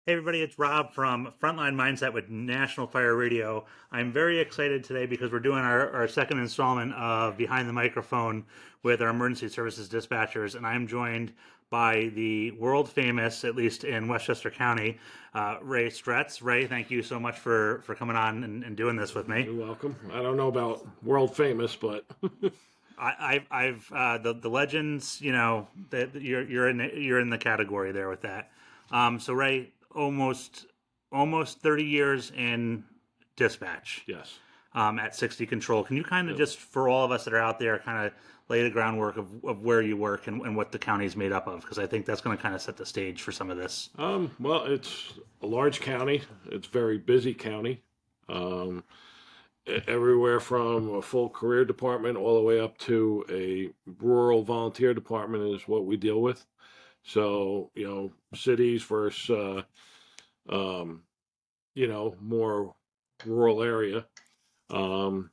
Hey everybody, it's Rob from Frontline Mindset with National Fire Radio. I'm very excited today because we're doing our second installment of Behind the Microphone with our emergency services dispatchers, and I'm joined by the world famous, at least in Westchester County, Ray Stretz. Ray, thank you so much for coming on and doing this with me. You're welcome. I don't know about world famous, but I've the legends, that you're in the category there with that. So Ray, almost 30 years in dispatch, yes. at 60 Control. Can you kind of Yep. just, for all of us that are out there, kind of lay the groundwork of where you work and what the county is made up of? Because I think that's going to kind of set the stage for some of this. Well, it's a large county. It's a very busy county. Um, Everywhere from a full career department all the way up to a rural volunteer department is what we deal with. So, cities versus, um, more rural area. Um,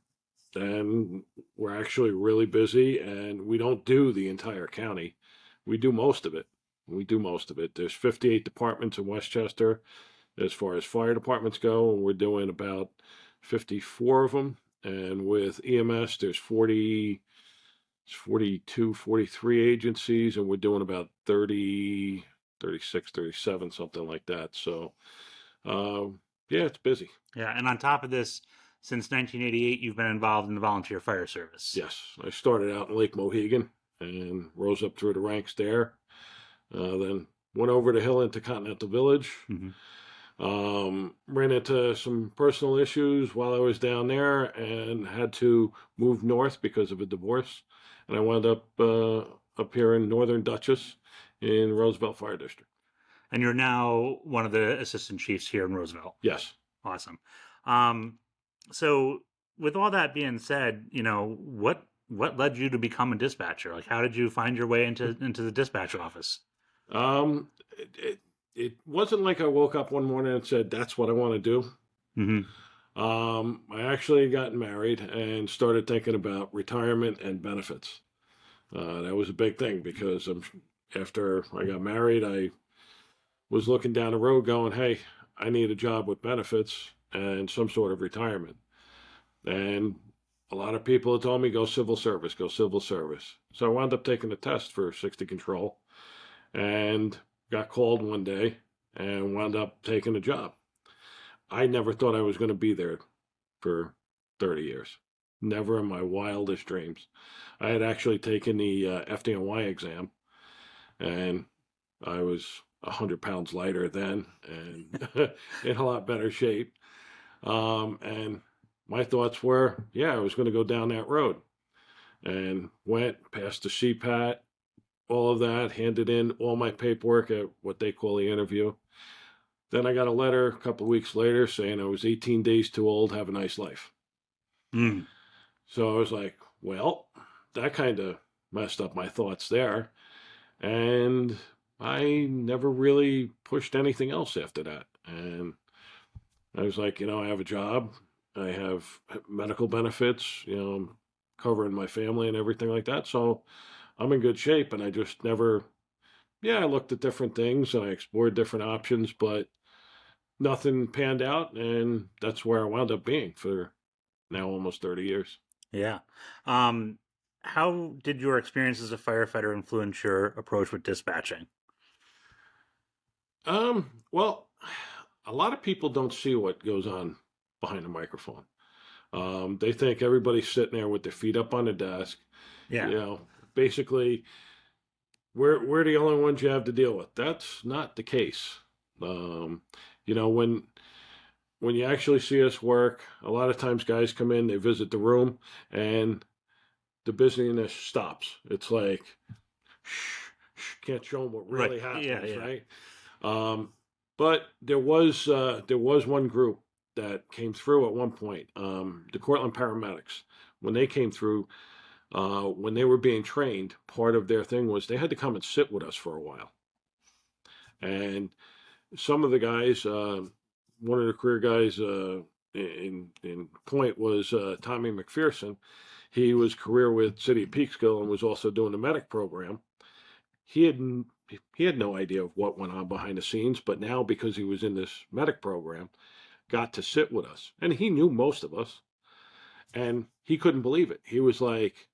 and we're actually really busy, and we don't do the entire county. We do most of it. There's 58 departments in Westchester as far as fire departments go, and we're doing about 54 of them. And with EMS, there's 42, 43 agencies, and we're doing about 30, 36, 37, something like that. So, yeah, it's busy. Yeah, and on top of this, since 1988, you've been involved in the volunteer fire service. Yes, I started out in Lake Mohegan and rose up through the ranks there. Then went over the hill into Continental Village. Mm-hmm. Ran into some personal issues while I was down there and had to move north because of a divorce. And I wound up up here in Northern Dutchess in Roosevelt Fire District. And you're now one of the assistant chiefs here in Roosevelt. Yes. Awesome. So with all that being said, what led you to become a dispatcher? Like, how did you find your way into the dispatch office? It wasn't like I woke up one morning and said, that's what I want to do. Mm-hmm. I actually got married and started thinking about retirement and benefits. That was a big thing because after I got married, I was looking down the road going, hey, I need a job with benefits and some sort of retirement. And a lot of people had told me, go civil service, go civil service. So I wound up taking the test for 60 Control and got called one day and wound up taking a job. I never thought I was going to be there for 30 years. Never in my wildest dreams. I had actually taken the FDNY exam, and I was 100 pounds lighter then and in a lot better shape. And my thoughts were, yeah, I was going to go down that road. And went past the CPAT, all of that, handed in all my paperwork at what they call the interview. Then I got a letter a couple of weeks later saying I was 18 days too old, have a nice life. Mm. So I was like, well, that kind of messed up my thoughts there. And I never really pushed anything else after that. And I was like, I have a job. I have medical benefits, I'm covering my family and everything like that. So I'm in good shape. And I just never, I looked at different things and I explored different options, but nothing panned out. And that's where I wound up being for now almost 30 years. Yeah. How did your experience as a firefighter influence your approach with dispatching? Well, a lot of people don't see what goes on behind the microphone. They think everybody's sitting there with their feet up on the desk. Yeah. Basically, we're the only ones you have to deal with. That's not the case. When you actually see us work, a lot of times guys come in, they visit the room, and the busyness stops. It's like, can't show them what really happens, yeah. right? But there was one group that came through at one point, the Cortland paramedics. When they came through, when they were being trained, part of their thing was they had to come and sit with us for a while. And some of the guys, one of the career guys in Point was Tommy McPherson. He was career with City of Peekskill and was also doing the medic program. He had he had no idea of what went on behind the scenes, but now because he was in this medic program, got to sit with us. And he knew most of us, and he couldn't believe it. He was like,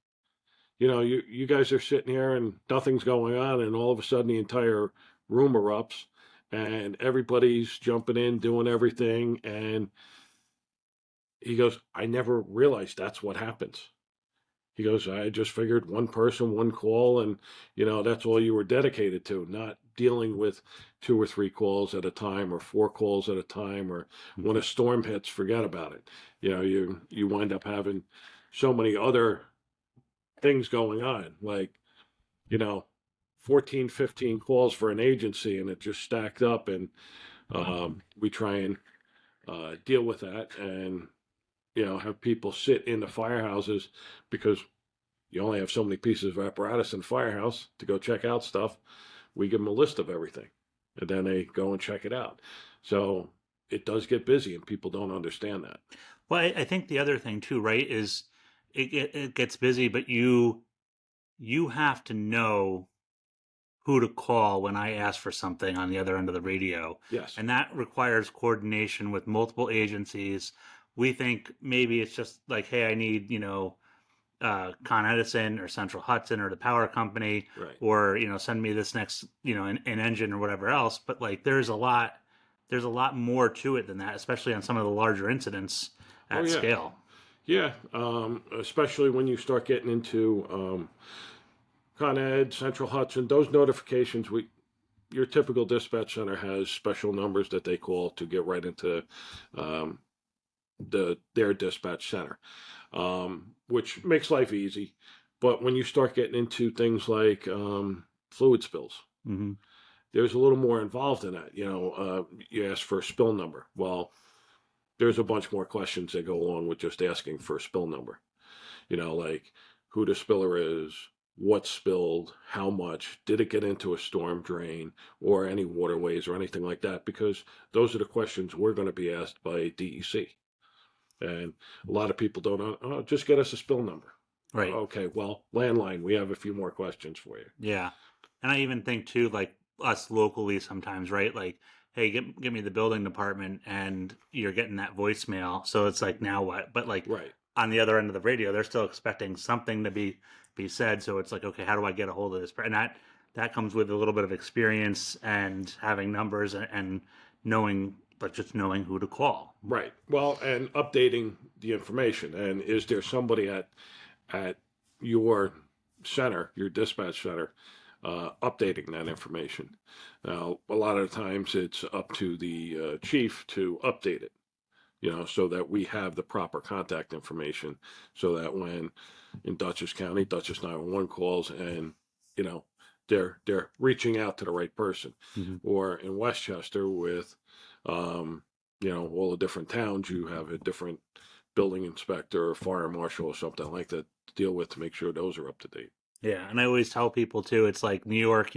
you guys are sitting here and nothing's going on, and all of a sudden the entire room erupts and everybody's jumping in, doing everything. And he goes, I never realized that's what happens. He goes, I just figured one person, one call, and that's all you were dedicated to, not dealing with 2 or 3 calls at a time or 4 calls at a time, or when a storm hits, forget about it. You wind up having so many other things going on, like, 14, 15 calls for an agency, and it just stacked up, and we try and deal with that, and have people sit in the firehouses because you only have so many pieces of apparatus in the firehouse to go check out stuff. We give them a list of everything, and then they go and check it out. So it does get busy, and people don't understand that. Well, I think the other thing too, right, is it gets busy, but you have to know who to call when I ask for something on the other end of the radio. Yes. And that requires coordination with multiple agencies. We think maybe it's just like, hey, I need, Con Edison or Central Hudson or the power company, Right. or, send me this next, an engine or whatever else. But like, there's a lot more to it than that, especially on some of the larger incidents at scale. Yeah. Especially when you start getting into, Con Ed, Central Hudson, those notifications, your typical dispatch center has special numbers that they call to get right into their dispatch center, which makes life easy. But when you start getting into things like fluid spills, Mm-hmm. there's a little more involved in that. You ask for a spill number. Well, there's a bunch more questions that go along with just asking for a spill number. Like who the spiller is, what spilled, how much, did it get into a storm drain or any waterways or anything like that, because those are the questions we're going to be asked by DEC. And a lot of people don't know, just get us a spill number. Right. Okay, well, landline, we have a few more questions for you. Yeah. And I even think too, like us locally sometimes, right? Like, hey, give me the building department, and you're getting that voicemail. So it's like, now what? But like, Right. on the other end of the radio, they're still expecting something to be said. So it's like, okay, how do I get a hold of this? And that comes with a little bit of experience and having numbers and knowing, but just knowing who to call. Right. Well, and updating the information. And is there somebody at your center, your dispatch center, updating that information? Now, a lot of times it's up to the chief to update it, so that we have the proper contact information, so that when in Dutchess County, Dutchess 911 calls, and they're reaching out to the right person, Mm-hmm. or in Westchester with all the different towns, you have a different building inspector or fire marshal or something like that to deal with, to make sure those are up to date. Yeah, and I always tell people too, it's like New York,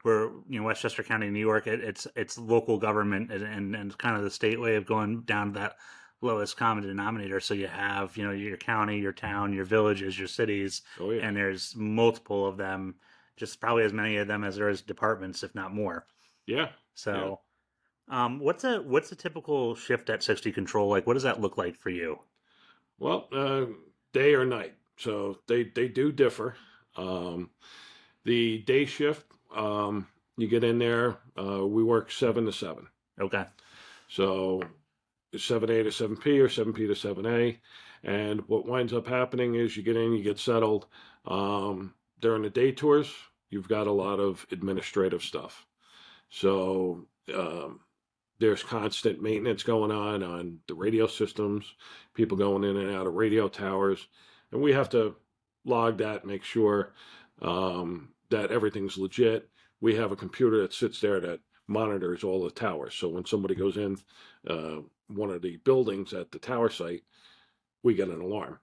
we're Westchester County, New York. It's local government, and kind of the state way of going down to that lowest common denominator. So you have your county, your town, your villages, your cities, Oh yeah. and there's multiple of them, just probably as many of them as there is departments, if not more. Yeah. So, what's a typical shift at 60 Control like? What does that look like for you? Well, day or night, so they do differ. The day shift, you get in there, we work 7 to 7. Okay. So 7A to 7P or 7P to 7A. And what winds up happening is you get in, you get settled. During the day tours, you've got a lot of administrative stuff. So there's constant maintenance going on the radio systems, people going in and out of radio towers. And we have to log that, make sure that everything's legit. We have a computer that sits there that monitors all the towers. So when somebody goes in one of the buildings at the tower site, we get an alarm.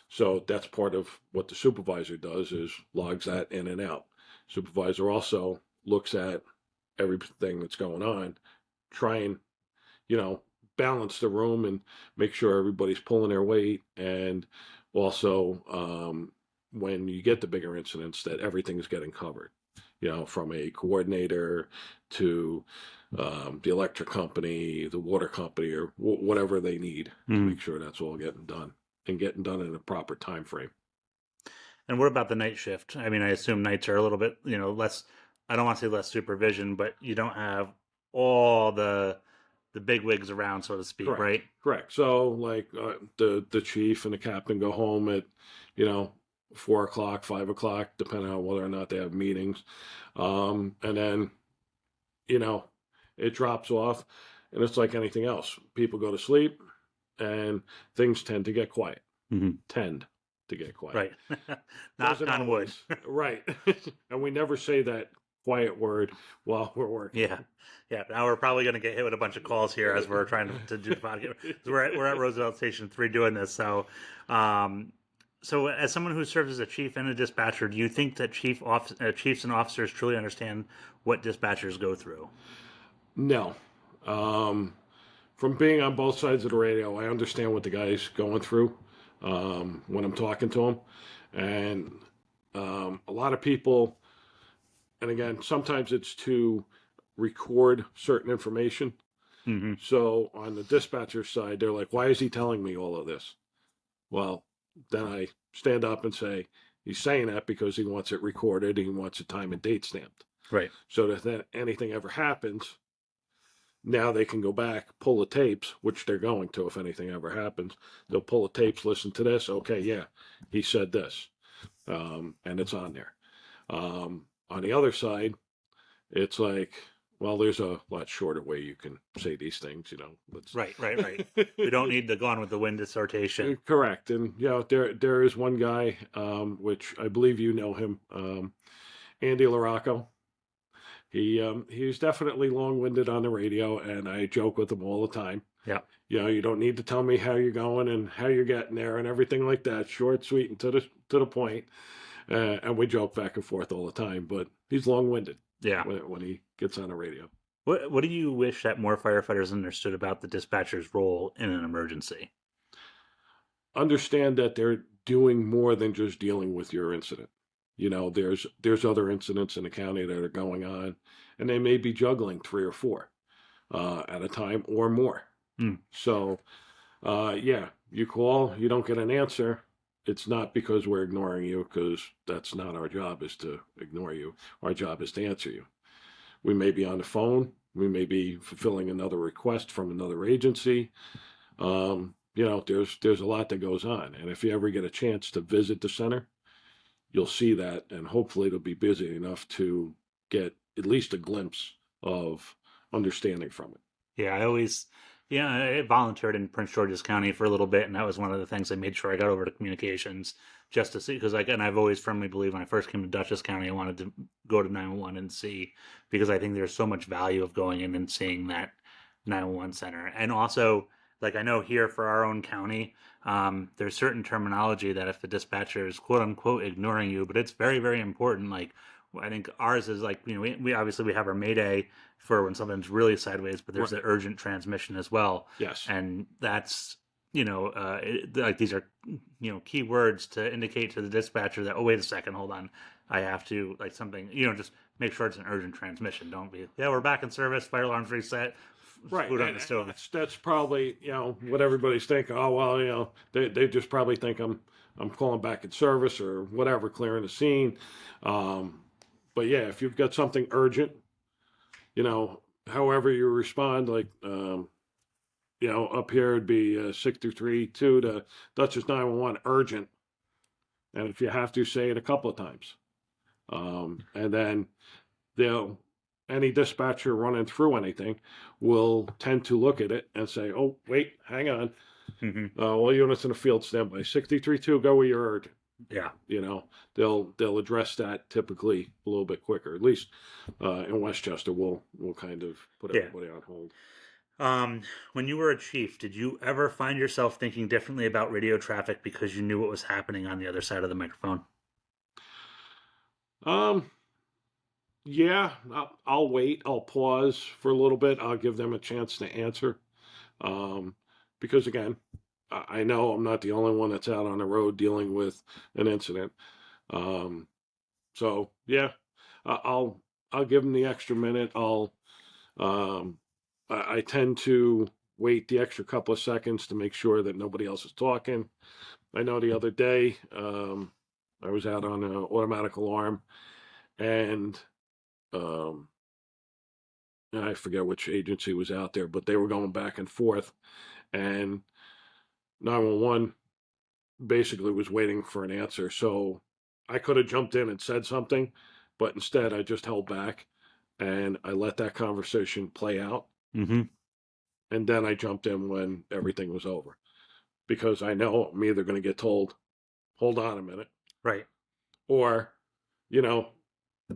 So that's part of what the supervisor does, is logs that in and out. Supervisor also looks at everything that's going on, try and, balance the room and make sure everybody's pulling their weight. And also, when you get the bigger incidents, that everything's getting covered. from a coordinator to the electric company, the water company, or whatever they need to make sure that's all getting done and getting done in a proper time frame. And what about the night shift? I mean, I assume nights are a little bit, less. I don't want to say less supervision, but you don't have all the big wigs around, so to speak, Correct. right? Correct. So like the chief and the captain go home at 4 o'clock, 5 o'clock, depending on whether or not they have meetings, and then it drops off, and it's like anything else. People go to sleep, and things tend to get quiet. Tend to get quiet. Right. Knock on wood. Right. And we never say that quiet word while we're working. Yeah. Now we're probably going to get hit with a bunch of calls here as we're trying to do the podcast. We're at Roosevelt Station 3 doing this. So, so as someone who serves as a chief and a dispatcher, do you think that chiefs and officers truly understand what dispatchers go through? No. From being on both sides of the radio, I understand what the guy's going through when I'm talking to him. And a lot of people, and again, sometimes it's to record certain information. So on the dispatcher side, they're like, why is he telling me all of this? Well, then I stand up and say, he's saying that because he wants it recorded. He wants a time and date stamped. Right. So that if anything ever happens, now they can go back, pull the tapes, which they're going to if anything ever happens. They'll pull the tapes, listen to this. Okay, yeah, he said this. And it's on there. On the other side, it's like, well, there's a lot shorter way you can say these things, Right. We don't need the Gone with the Wind dissertation. Correct. And, there is one guy, which I believe you know him, Andy LaRocco. He's definitely long-winded on the radio, and I joke with him all the time. Yeah. You don't need to tell me how you're going and how you're getting there and everything like that. Short, sweet, and to the point. And we joke back and forth all the time, but he's long-winded. Yeah. When he gets on the radio. What do you wish that more firefighters understood about the dispatcher's role in an emergency? Understand that they're doing more than just dealing with your incident. There's other incidents in the county that are going on, and they may be juggling 3 or 4 at a time or more. So, you call, you don't get an answer. It's not because we're ignoring you, because that's not our job, is to ignore you. Our job is to answer you. We may be on the phone. We may be fulfilling another request from another agency. There's a lot that goes on. And if you ever get a chance to visit the center, you'll see that, and hopefully it'll be busy enough to get at least a glimpse of understanding from it. Yeah, I volunteered in Prince George's County for a little bit, and that was one of the things I made sure I got over to communications just to see, because I've always firmly believed when I first came to Dutchess County, I wanted to go to 911 and see, because I think there's so much value of going in and seeing that 911 center. And also, like I know here for our own county, there's certain terminology that if the dispatcher is quote unquote ignoring you, but it's very, very important. Like I think ours is like, we obviously we have our Mayday for when something's really sideways, but there's the urgent transmission as well. Yes. And that's, like these are, key words to indicate to the dispatcher that, oh, wait a second, hold on. I have to, like something, just make sure it's an urgent transmission. Don't be, we're back in service, fire alarm's reset. Right. Food on the stove. That's probably, what everybody's thinking. Oh, well, they just probably think I'm calling back in service or whatever, clearing the scene. But yeah, if you've got something urgent, however you respond, like, up here it'd be 623-2 to Dutchess 911 urgent. And if you have to, say it a couple of times. And then any dispatcher running through anything will tend to look at it and say, oh, wait, hang on. All units in the field stand by. 632, go where you're urgent. Yeah. They'll address that typically a little bit quicker. At least in Westchester, we'll kind of put everybody on hold. When you were a chief, did you ever find yourself thinking differently about radio traffic because you knew what was happening on the other side of the microphone? Yeah, I'll wait. I'll pause for a little bit. I'll give them a chance to answer. Because again, I know I'm not the only one that's out on the road dealing with an incident. So yeah, I'll give them the extra minute. I tend to wait the extra couple of seconds to make sure that nobody else is talking. I know the other day, I was out on an automatic alarm, and um, I forget which agency was out there, but they were going back and forth, and 911 basically was waiting for an answer. So I could have jumped in and said something, but instead I just held back and I let that conversation play out. Mm-hmm. And then I jumped in when everything was over, because I know I'm either going to get told, hold on a minute, Right. or, you know,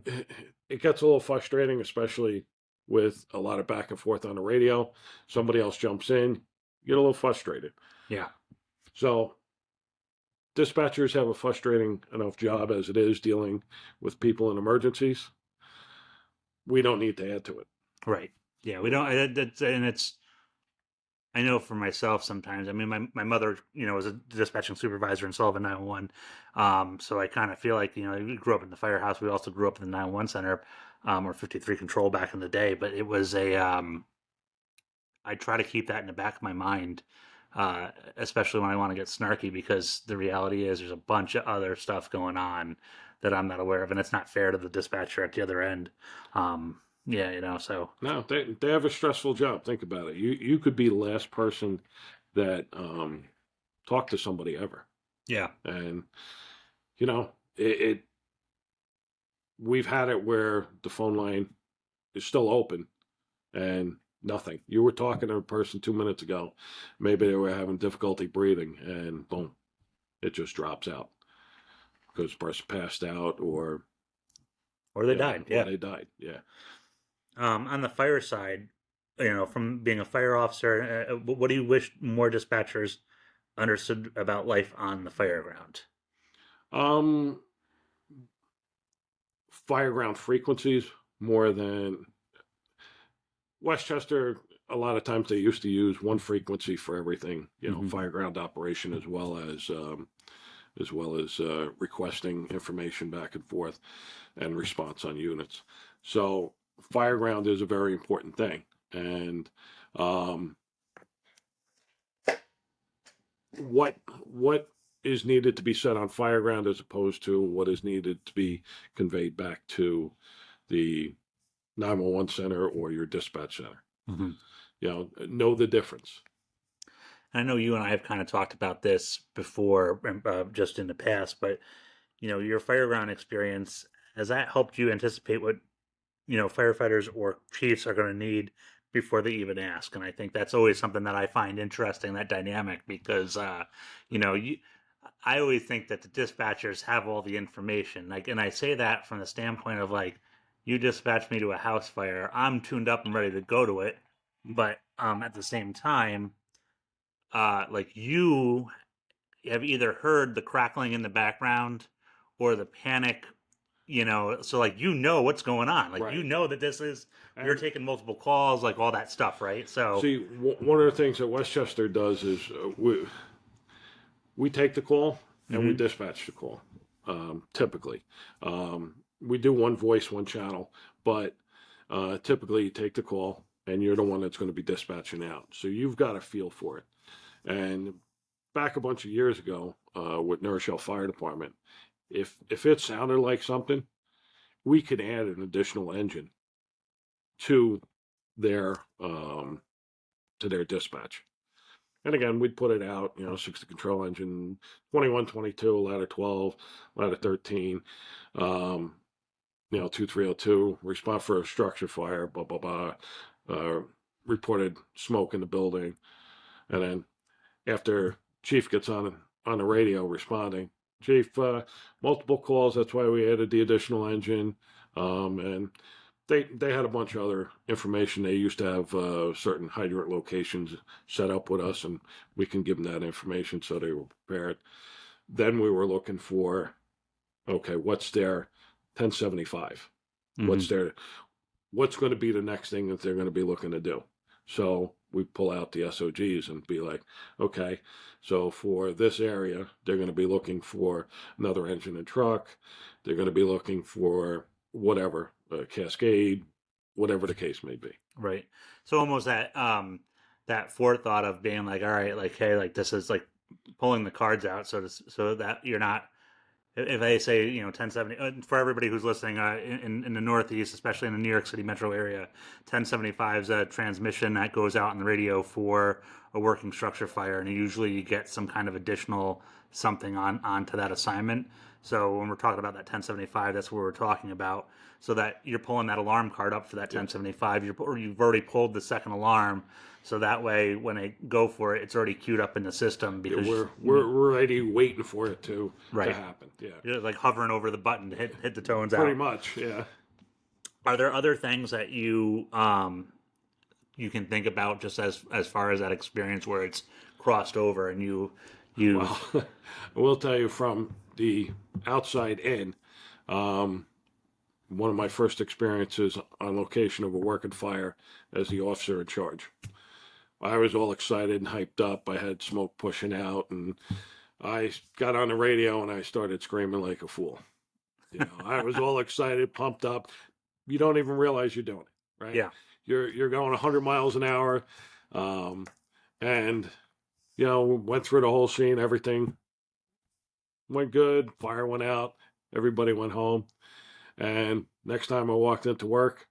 it gets a little frustrating, especially with a lot of back and forth on the radio. Somebody else jumps in, you get a little frustrated. Yeah. So dispatchers have a frustrating enough job as it is dealing with people in emergencies. We don't need to add to it. Right. Yeah. We don't. And it's. I know for myself sometimes. I mean, my mother, was a dispatching supervisor in Sullivan 911. So I kind of feel like, we grew up in the firehouse. We also grew up in the 911 center, or 53 control back in the day. But it was I try to keep that in the back of my mind, especially when I want to get snarky, because the reality is there's a bunch of other stuff going on that I'm not aware of, and it's not fair to the dispatcher at the other end. Yeah, so. No, they have a stressful job. Think about it. You could be the last person that talked to somebody ever, Yeah. and it. We've had it where the phone line is still open and nothing. You were talking to a person 2 minutes ago. Maybe they were having difficulty breathing, and boom, it just drops out because the person passed out, or Or they died. Yeah. they died. Yeah. On the fire side, from being a fire officer, what do you wish more dispatchers understood about life on the fire ground? Um, Fireground frequencies more than Westchester. A lot of times they used to use one frequency for everything, Mhm. fireground operation, as well as requesting information back and forth and response on units. So fireground is a very important thing, and um, what is needed to be said on fireground as opposed to what is needed to be conveyed back to the 911 center or your dispatch center. Mhm. Know the difference. I know you and I have kind of talked about this before, just in the past, but your fire ground experience, has that helped you anticipate what firefighters or chiefs are going to need before they even ask? And I think that's always something that I find interesting, that dynamic, because I always think that the dispatchers have all the information. Like, and I say that from the standpoint of, like, you dispatch me to a house fire, I'm tuned up and ready to go to it. But at the same time, like, you have either heard the crackling in the background or the panic, so, like, what's going on. Like, Right. that this is, you're And taking multiple calls, like all that stuff, right? So, see, one of the things that Westchester does is we take the call and we mhm. dispatch the call. Typically, we do one voice, one channel, but typically you take the call and you're the one that's going to be dispatching out. So you've got a feel for it. And back a bunch of years ago, with New Fire Department, if it sounded like something, we could add an additional engine to their dispatch. And again, we'd put it out, 60 control engine, 21, 22, ladder 12, ladder 13, 2302, respond for a structure fire, blah, blah, blah, reported smoke in the building. And then after Chief gets on the radio responding, Chief, multiple calls, that's why we added the additional engine. And they had a bunch of other information. They used to have certain hydrant locations set up with us, and we can give them that information so they were prepared. Then we were looking for, okay, what's their 1075? Mhm. What's going to be the next thing that they're going to be looking to do? So we pull out the SOGs and be like, okay, so for this area, they're going to be looking for another engine and truck. They're going to be looking for whatever, cascade, whatever the case may be. Right. So almost that forethought of being like, all right, like, hey, like this is like pulling the cards out, so that you're not. If they say 1070 for everybody who's listening in the Northeast, especially in the New York City metro area, 1075 is a transmission that goes out on the radio for a working structure fire, and usually you get some kind of additional something onto that assignment. So when we're talking about that 1075, that's what we're talking about. So that you're pulling that alarm card up for that 1075, you've already pulled the second alarm, so that way when they go for it, it's already queued up in the system because we're already waiting for it to Right. happen. Yeah, you're like hovering over the button to hit the tones pretty out. much. Yeah. Are there other things that you can think about just as far as that experience where it's crossed over and you Well, I will tell you from the outside in, one of my first experiences on location of a working fire as the officer in charge. I was all excited and hyped up. I had smoke pushing out, and I got on the radio and I started screaming like a fool. I was all excited, pumped up. You don't even realize you're doing it, right? Yeah. You're going 100 miles an hour, and went through the whole scene. Everything went good. Fire went out. Everybody went home. And next time I walked into work,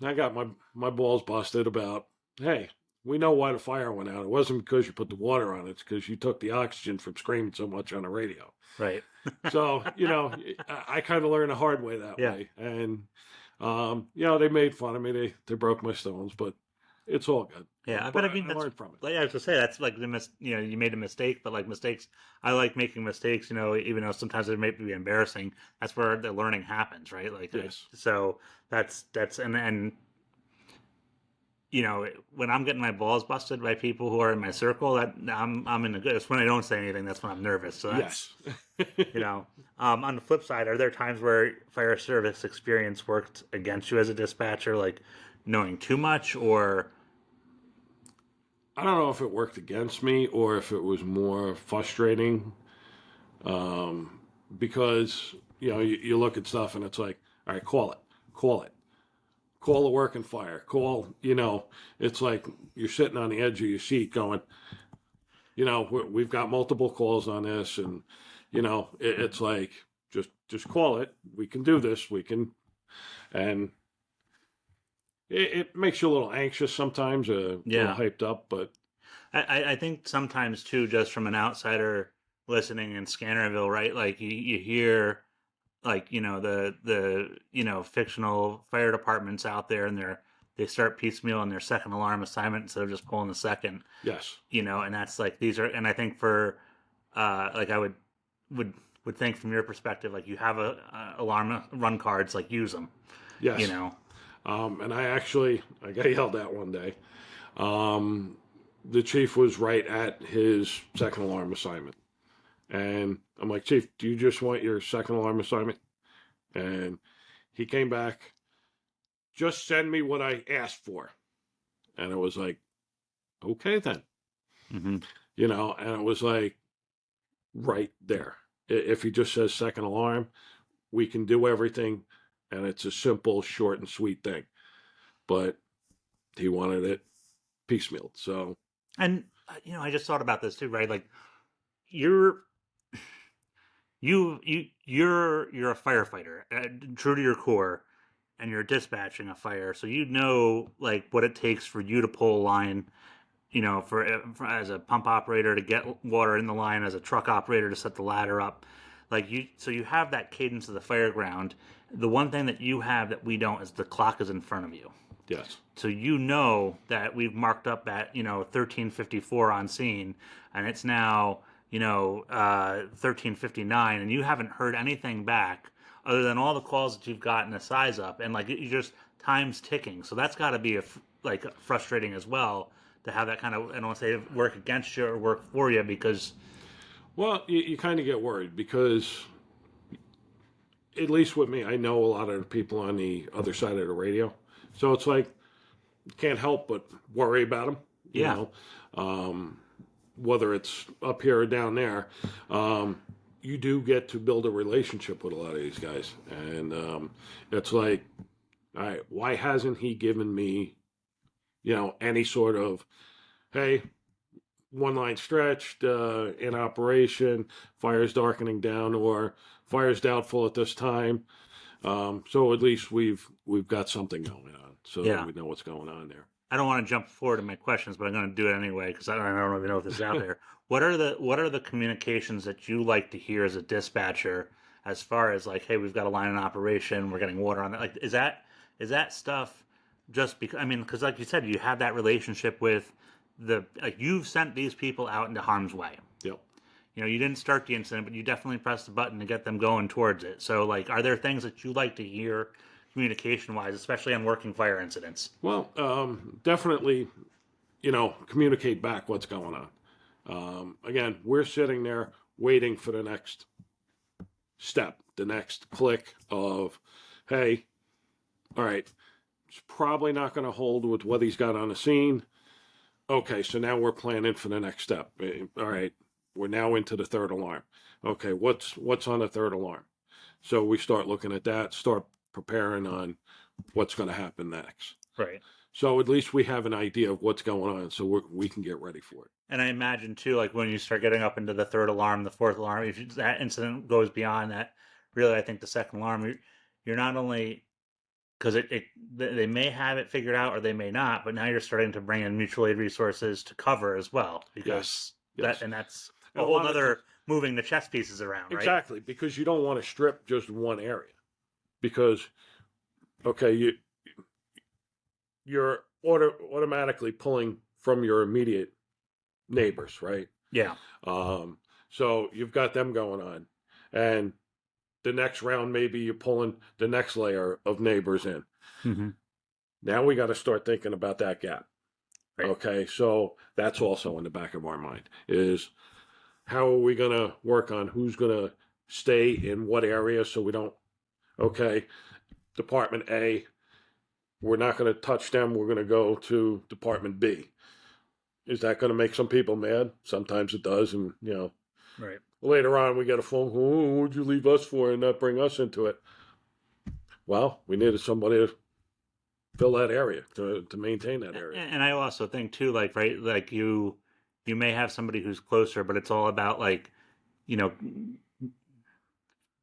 I got my balls busted about, hey, we know why the fire went out. It wasn't because you put the water on it. It's because you took the oxygen from screaming so much on the radio. Right. So, I kind of learned the hard way that way. And, they made fun of me. They broke my stones, but it's all good. Yeah, but I mean, I learned from it. Like I was to say, that's like you made a mistake, but like mistakes, I like making mistakes. Even though sometimes it may be embarrassing, that's where the learning happens, right? Like, Yes. So that's and when I'm getting my balls busted by people who are in my circle, that I'm in a good. It's when I don't say anything. That's when I'm nervous. So that's, yes. On the flip side, are there times where fire service experience worked against you as a dispatcher, like knowing too much, or? I don't know if it worked against me or if it was more frustrating, because you look at stuff and it's like, all right, call the working fire, it's like you're sitting on the edge of your seat going, we've got multiple calls on this, and it's like just call it. We can do this. We can, and it makes you a little anxious sometimes, a little hyped up, but I think sometimes too, just from an outsider listening in Scannerville, right? Like you hear, like the fictional fire departments out there, and they start piecemeal on their second alarm assignment instead of just pulling the second. Yes. And that's like and I think for like I would think from your perspective, like you have a alarm run cards, like use them. Yes. And I got yelled at one day. The chief was right at his second alarm assignment. And I'm like, Chief, do you just want your second alarm assignment? And he came back, just send me what I asked for. And it was like, okay, then. Mm-hmm. And it was like, right there. If he just says second alarm, we can do everything. And it's a simple, short, and sweet thing. But he wanted it piecemealed. So, and I just thought about this too, right? Like you're a firefighter, true to your core, and you're dispatching a fire, so like what it takes for you to pull a line. For as a pump operator to get water in the line, as a truck operator to set the ladder up. So you have that cadence of the fire ground. The one thing that you have that we don't is the clock is in front of you. Yes. So that we've marked up at 13:54 on scene, and it's now 13:59, and you haven't heard anything back other than all the calls that you've gotten a size up, and like you just time's ticking. So that's got to be frustrating as well to have that kind of, I don't want to say work against you or work for you, because. Well, you kind of get worried because, at least with me, I know a lot of the people on the other side of the radio. So it's like, you can't help but worry about them. You know, whether it's up here or down there. you do get to build a relationship with a lot of these guys. And it's like, all right, why hasn't he given me, any sort of, hey, one line stretched, in operation, fire's darkening down, or fire's doubtful at this time. So at least we've got something going on, so Yeah. we know what's going on there. I don't want to jump forward to my questions, but I'm going to do it anyway because I don't even know if this is out there. What are the communications that you like to hear as a dispatcher, as far as like, hey, we've got a line in operation, we're getting water on that. Like, is that stuff just because? I mean, because like you said, you have that relationship with you've sent these people out into harm's way. Yep. You didn't start the incident, but you definitely pressed the button to get them going towards it. So, like, are there things that you like to hear communication-wise, especially on working fire incidents? Well, definitely, communicate back what's going on. Again, we're sitting there waiting for the next step, the next click of, hey, all right, it's probably not going to hold with what he's got on the scene. Okay, so now we're planning for the next step. All right, we're now into the third alarm. Okay, what's on the third alarm? So we start looking at that, start preparing on what's going to happen next. Right. So at least we have an idea of what's going on, so we can get ready for it. And I imagine too, like when you start getting up into the third alarm, the fourth alarm, if that incident goes beyond that, really, I think the second alarm, you're not only because they may have it figured out or they may not, but now you're starting to bring in mutual aid resources to cover as well, because Yes. that's And a a whole lot of other moving the chess pieces around, right? Exactly, because you don't want to strip just one area, because okay, you're automatically pulling from your immediate neighbors, right? Yeah. So you've got them going on, and the next round maybe you're pulling the next layer of neighbors in. Mm-hmm. Now we got to start thinking about that gap. Right. Okay, so that's also in the back of our mind, is how are we going to work on who's going to stay in what area, so we don't, okay, Department A, we're not going to touch them, we're going to go to Department B. Is that going to make some people mad? Sometimes it does, and Right. later on we get a phone call, oh, what'd you leave us for and not bring us into it? Well, we needed somebody to fill that area, to maintain that area. And I also think too, like, right, like you may have somebody who's closer, but it's all about like, you know,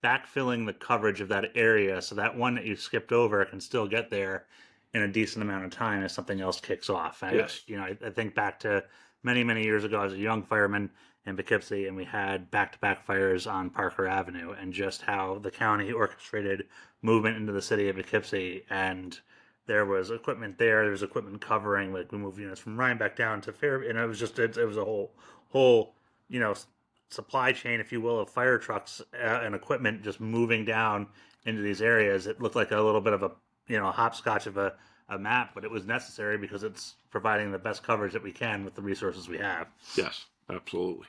backfilling the coverage of that area so that one that you skipped over can still get there in a decent amount of time as something else kicks off. Yes. I think back to many, many years ago. I was a young fireman in Poughkeepsie, and we had back-to-back fires on Parker Avenue, and just how the county orchestrated movement into the city of Poughkeepsie. And there was equipment there. There was equipment covering. Like, we moved units from Rhinebeck down to Fair, and it was just it was a whole supply chain, if you will, of fire trucks and equipment just moving down into these areas. It looked like a little bit of a hopscotch of a map, but it was necessary because it's providing the best coverage that we can with the resources we have. Yes, absolutely.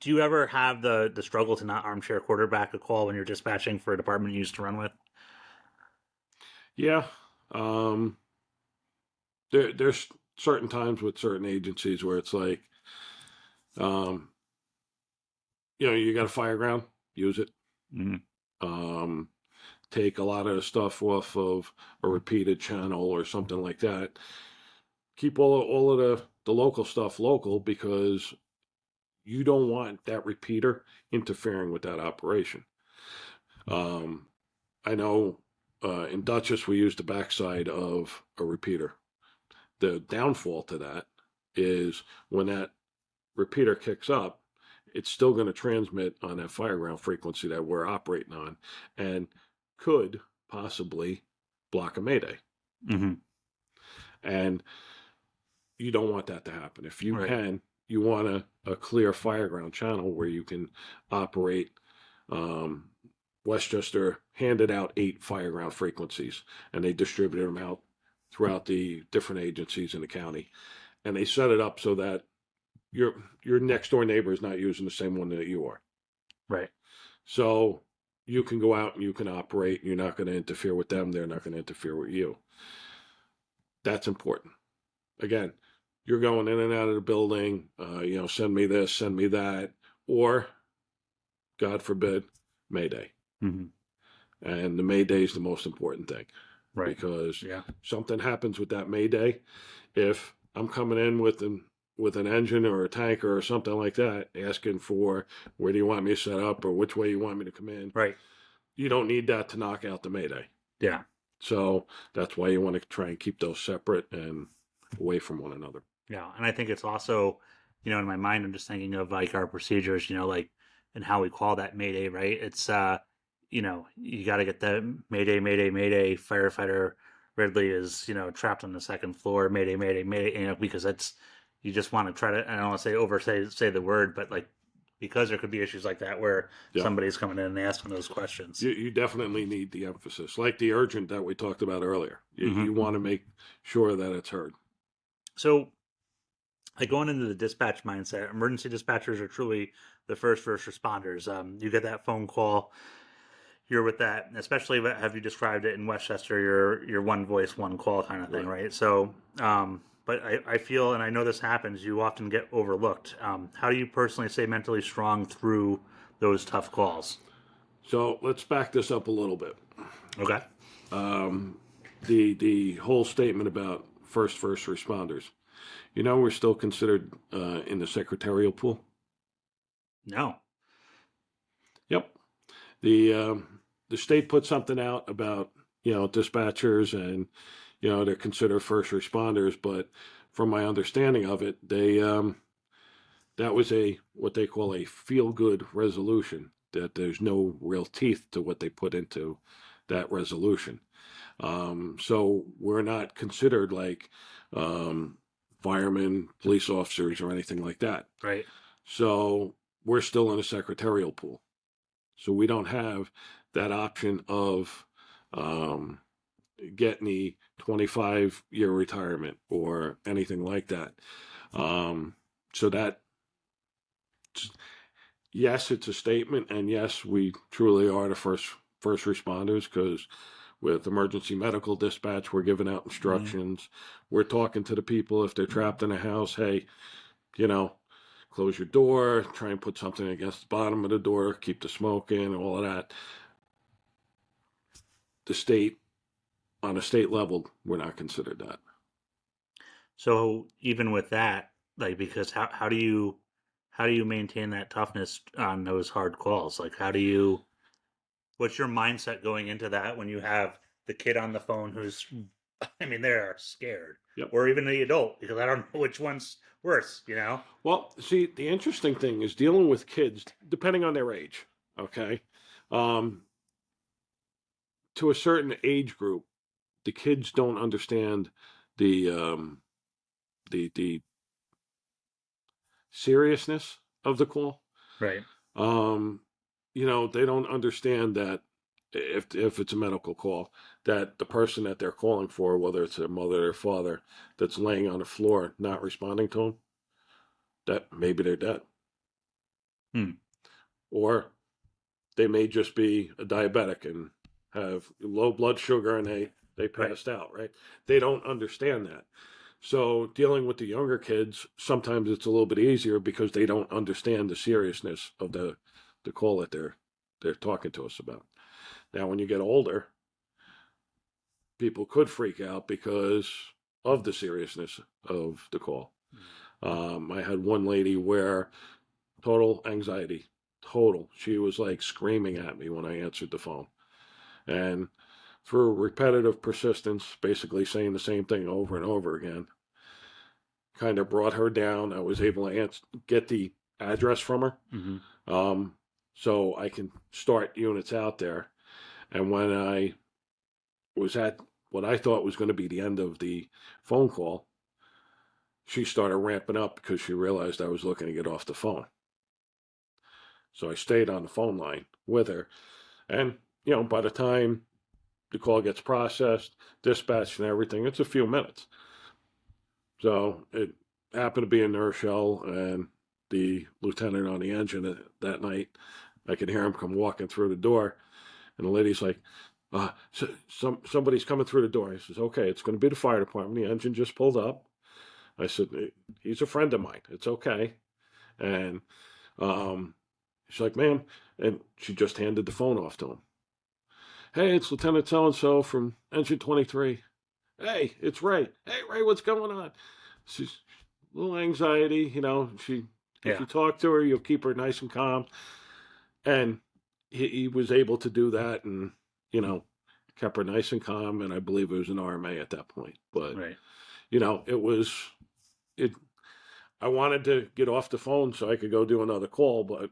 Do you ever have the struggle to not armchair quarterback a call when you're dispatching for a department you used to run with? Yeah. There's certain times with certain agencies where it's like, you got a fire ground, use it. Mm-hmm. Take a lot of the stuff off of a repeated channel or something like that. Keep all of the local stuff local, because you don't want that repeater interfering with that operation. I know in Dutchess we use the backside of a repeater. The downfall to that is when that repeater kicks up, it's still going to transmit on that fire ground frequency that we're operating on, and could possibly block a mayday. Mm-hmm. And you don't want that to happen. If you Right. can, you want a clear fire ground channel where you can operate. Westchester handed out 8 fire ground frequencies, and they distributed them out throughout the different agencies in the county. And they set it up so that your next door neighbor is not using the same one that you are. Right. So you can go out and you can operate. You're not going to interfere with them. They're not going to interfere with you. That's important. Again, you're going in and out of the building, send me this, send me that, or God forbid, Mayday. Mm-hmm. And the Mayday is the most important thing. Right. Because Yeah. something happens with that Mayday. If I'm coming in with an engine or a tanker or something like that, asking for where do you want me to set up or which way you want me to come in, Right. you don't need that to knock out the Mayday. Yeah. So that's why you want to try and keep those separate and away from one another. Yeah. And I think it's also, in my mind, I'm just thinking of like our procedures, like, and how we call that Mayday, right? It's, you got to get the Mayday, Mayday, Mayday. Firefighter Ridley is, trapped on the second floor. Mayday, Mayday, Mayday. Because you just want to try to, I don't want to say the word, but like, because there could be issues like that where somebody's coming in and asking those questions. You definitely need the emphasis, like the urgent that we talked about earlier. You want to make sure that it's heard. So, like going into the dispatch mindset, emergency dispatchers are truly the first responders. You get that phone call, you're with that, especially have you described it in Westchester, your one voice, one call kind of thing, right? So, but I feel, and I know this happens, you often get overlooked. How do you personally stay mentally strong through those tough calls? So let's back this up a little bit. Okay. The whole statement about first responders. We're still considered in the secretarial pool. No. Yep. The state put something out about dispatchers and they're considered first responders, but from my understanding of it, they that was what they call a feel good resolution. That there's no real teeth to what they put into that resolution. So we're not considered like firemen, police officers, or anything like that. Right. So we're still in a secretarial pool. So we don't have that option of getting the 25-year retirement or anything like that. So that, yes, it's a statement, and yes, we truly are the first responders, because with emergency medical dispatch, we're giving out instructions. We're talking to the people if they're trapped in a house. Hey, close your door, try and put something against the bottom of the door, keep the smoke in, all of that. On a state level, we're not considered that. So even with that, like, because how do you maintain that toughness on those hard calls? Like, what's your mindset going into that when you have the kid on the phone who's, they're scared, or even the adult, because I don't know which one's worse, Well, see, the interesting thing is dealing with kids, depending on their age, okay? To a certain age group, the kids don't understand the seriousness of the call. Right. They don't understand that if it's a medical call, that the person that they're calling for, whether it's their mother or father, that's laying on the floor not responding to them, that maybe they're dead. Or they may just be a diabetic and have low blood sugar and they passed out, right? They don't understand that. So dealing with the younger kids, sometimes it's a little bit easier because they don't understand the seriousness of the call that they're talking to us about. Now, when you get older, people could freak out because of the seriousness of the call. I had one lady where total anxiety, She was like screaming at me when I answered the phone. And through repetitive persistence, basically saying the same thing over and over again, kind of brought her down. I was able to get the address from her. So I can start units out there. And when I was at what I thought was going to be the end of the phone call, she started ramping up because she realized I was looking to get off the phone. So I stayed on the phone line with her. And, by the time the call gets processed, dispatched and everything, it's a few minutes. So it happened to be in Urshel, and the lieutenant on the engine that night, I could hear him come walking through the door. And the lady's like, somebody's coming through the door. He says, okay, it's going to be the fire department. The engine just pulled up. I said, he's a friend of mine. It's okay. And She's like, ma'am, and she just handed the phone off to him. Hey, it's Lieutenant so-and-so from Engine 23. Hey, it's Ray. Hey, Ray, what's going on? She's a little anxiety, if Yeah. you talk to her, you'll keep her nice and calm. And he was able to do that and, kept her nice and calm. And I believe it was an RMA at that point. But, Right. it, I wanted to get off the phone so I could go do another call. But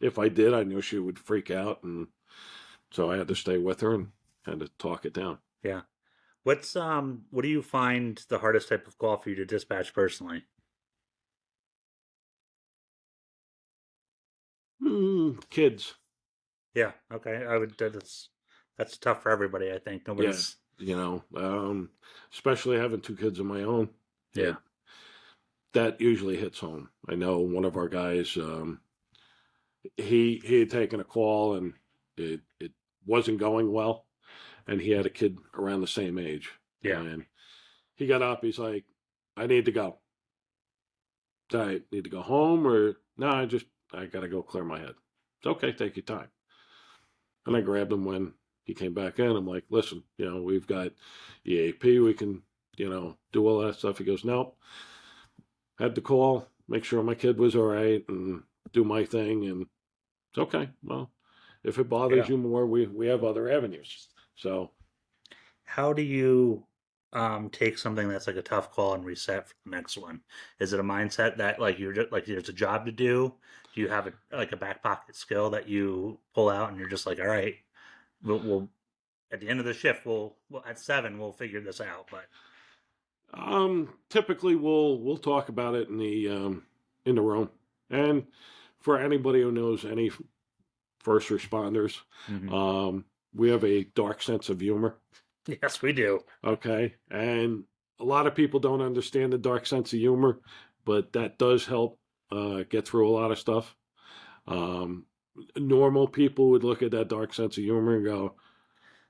if I did, I knew she would freak out. And so I had to stay with her and kind of talk it down. Yeah. What do you find the hardest type of call for you to dispatch personally? Kids. Yeah. Okay. That's tough for everybody. I think Yeah. nobody's. Especially having two kids of my own. Yeah. That usually hits home. I know one of our guys, he had taken a call and it wasn't going well, and he had a kid around the same age. Yeah. And he got up. He's like, "I need to go. I need to go home, or no? I gotta go clear my head." It's okay. Take your time. And I grabbed him when he came back in. I'm like, "Listen, we've got EAP. We can, do all that stuff." He goes, "Nope." Had to call, make sure my kid was all right, and do my thing. And it's okay. Well, if it bothers Yeah. you more, we have other avenues. So, How do you take something that's like a tough call and reset for the next one? Is it a mindset that like you're just like there's a job to do? Do you have like a back pocket skill that you pull out and you're just like, all right, we'll at the end of the shift we'll at 7 we'll figure this out. But typically we'll talk about it in the room. And for anybody who knows any first responders, we have a dark sense of humor. Yes, we do. Okay. And a lot of people don't understand the dark sense of humor, but that does help get through a lot of stuff. Normal people would look at that dark sense of humor and go,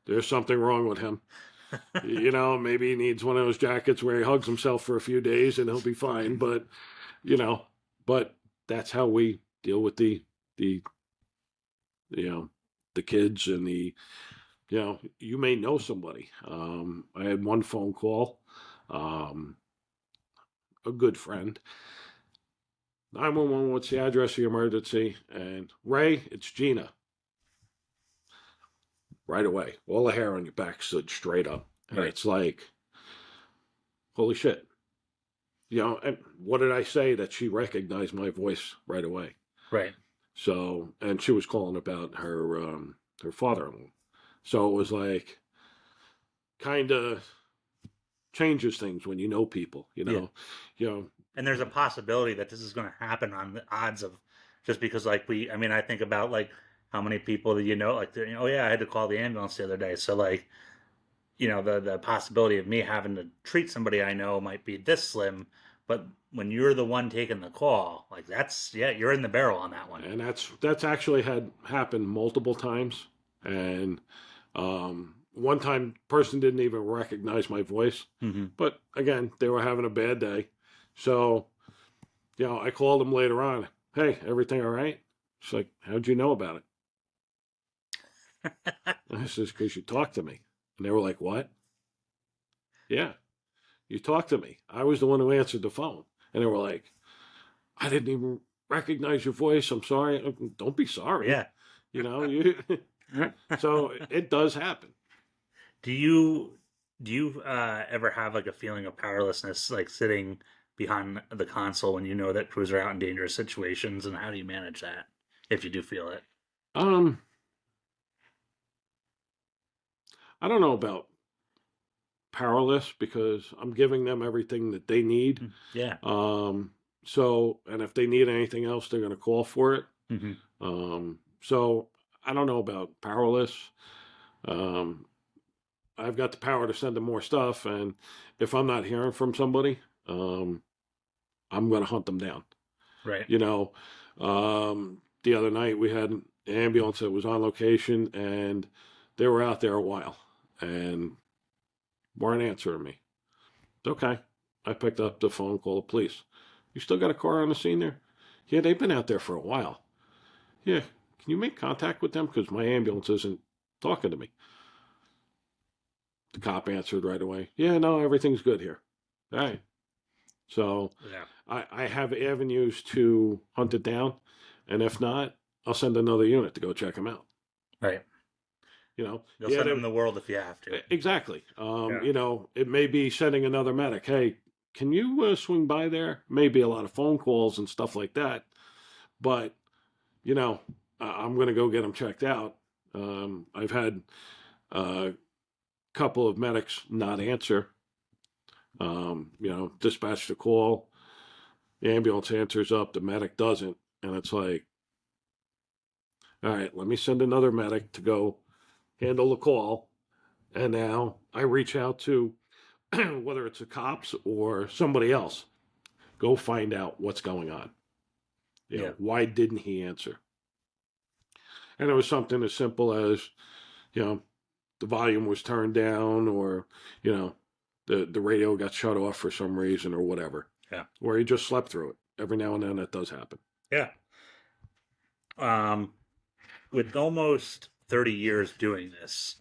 there's something wrong with him. Maybe he needs one of those jackets where he hugs himself for a few days and he'll be fine. But, but that's how we deal with the kids and you may know somebody. I had one phone call, a good friend. 911, what's the address of your emergency? And Ray, it's Gina. Right away, all the hair on your back stood straight up. And Right. It's like, holy shit. And what did I say that she recognized my voice right away? Right. So, and she was calling about her father-in-law. So it was like, kind of changes things when you know people, And there's a possibility that this is going to happen on the odds of just because I think about like how many people that oh yeah, I had to call the ambulance the other day. So like, the possibility of me having to treat somebody I know might be this slim, but when you're the one taking the call, like you're in the barrel on that one. And that's actually had happened multiple times. And one time, person didn't even recognize my voice. But again, they were having a bad day. So, I called them later on. Hey, everything all right? She's like, how'd you know about it? I says, because you talked to me. And they were like, what? Yeah, you talked to me. I was the one who answered the phone. And they were like, I didn't even recognize your voice. I'm sorry. Don't be sorry. Yeah. So it does happen. Do you ever have like a feeling of powerlessness, like sitting behind the console when you know that crews are out in dangerous situations, and how do you manage that if you do feel it? I don't know about powerless because I'm giving them everything that they need. Yeah. So, and if they need anything else, they're going to call for it. So I don't know about powerless. I've got the power to send them more stuff. And if I'm not hearing from somebody, I'm going to hunt them down. Right. The other night we had an ambulance that was on location and they were out there a while and weren't answering me. It's okay. I picked up the phone, called the police. You still got a car on the scene there? Yeah, they've been out there for a while. Yeah, can you make contact with them? Because my ambulance isn't talking to me. The cop answered right away. Yeah, no, everything's good here. All right. So Yeah. I have avenues to hunt it down. And if not, I'll send another unit to go check them out. Right. You know, You'll yeah, send them the world if you have to. exactly. Yeah. You know, it may be sending another medic. Hey, can you swing by there? Maybe a lot of phone calls and stuff like that. But, you know, I'm going to go get them checked out. I've had a couple of medics not answer. You know, dispatch the call, the ambulance answers up, the medic doesn't. And it's like, all right, let me send another medic to go handle the call. And now I reach out to whether it's the cops or somebody else, go find out what's going on. You know, why didn't he answer? And it was something as simple as, you know, the volume was turned down, or, you know, the radio got shut off for some reason or whatever. Yeah. Or he just slept through it. Every now and then that does happen. Yeah. With almost 30 years doing this,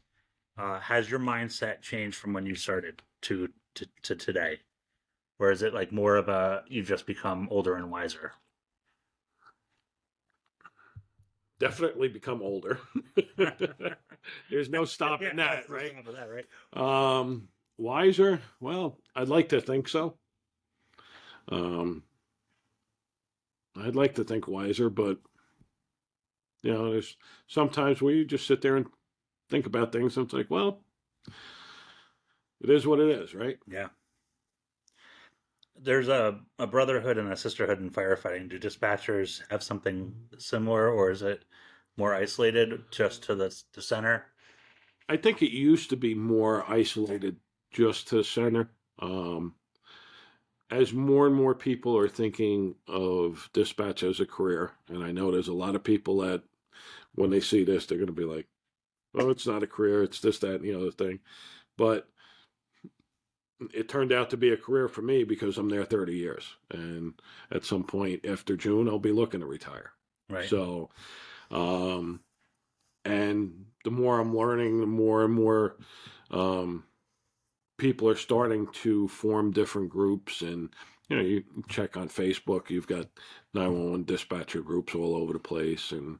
has your mindset changed from when you started to today? Or is it like more of a, you've just become older and wiser? Definitely become older. There's no stopping that, right? Wiser? Well, I'd like to think so. I'd like to think wiser, but you know, there's sometimes where you just sit there and think about things, and it's like, well, it is what it is, right? Yeah. There's a brotherhood and a sisterhood in firefighting. Do dispatchers have something similar, or is it more isolated just to the center? I think it used to be more isolated just to the center. As more and more people are thinking of dispatch as a career, and I know there's a lot of people that when they see this, they're going to be like, oh, it's not a career, it's this, that, and the other thing. But it turned out to be a career for me because I'm there 30 years. And at some point after June, I'll be looking to retire. Right. So, and the more I'm learning, the more and more people are starting to form different groups. And, you know, you check on Facebook, you've got 911 dispatcher groups all over the place, and,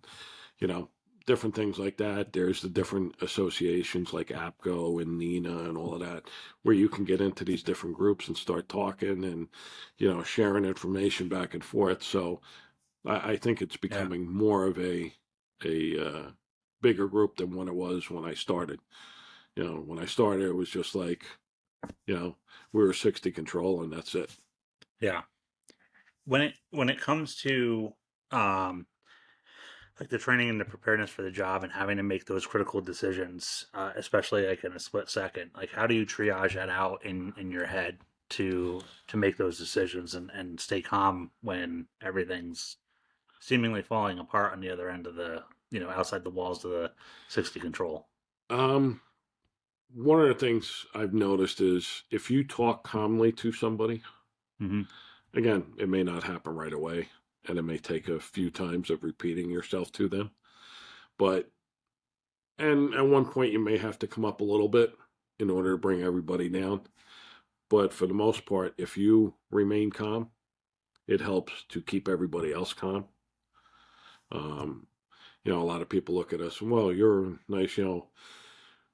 you know, different things like that. There's the different associations like APCO and NINA and all of that, where you can get into these different groups and start talking and, you know, sharing information back and forth. So I think it's becoming more of a bigger group than when it was when I started. You know, when I started, it was just like, you know, we were 60 control and that's it. Yeah. When it comes to like the training and the preparedness for the job and having to make those critical decisions, especially like in a split second, like how do you triage that out in your head to make those decisions and stay calm when everything's seemingly falling apart on the other end of the, you know, outside the walls of the 60 control? One of the things I've noticed is if you talk calmly to somebody, again, it may not happen right away, and it may take a few times of repeating yourself to them. But, and at one point you may have to come up a little bit in order to bring everybody down. But for the most part, if you remain calm, it helps to keep everybody else calm. You know, a lot of people look at us, well, you're a nice, you know,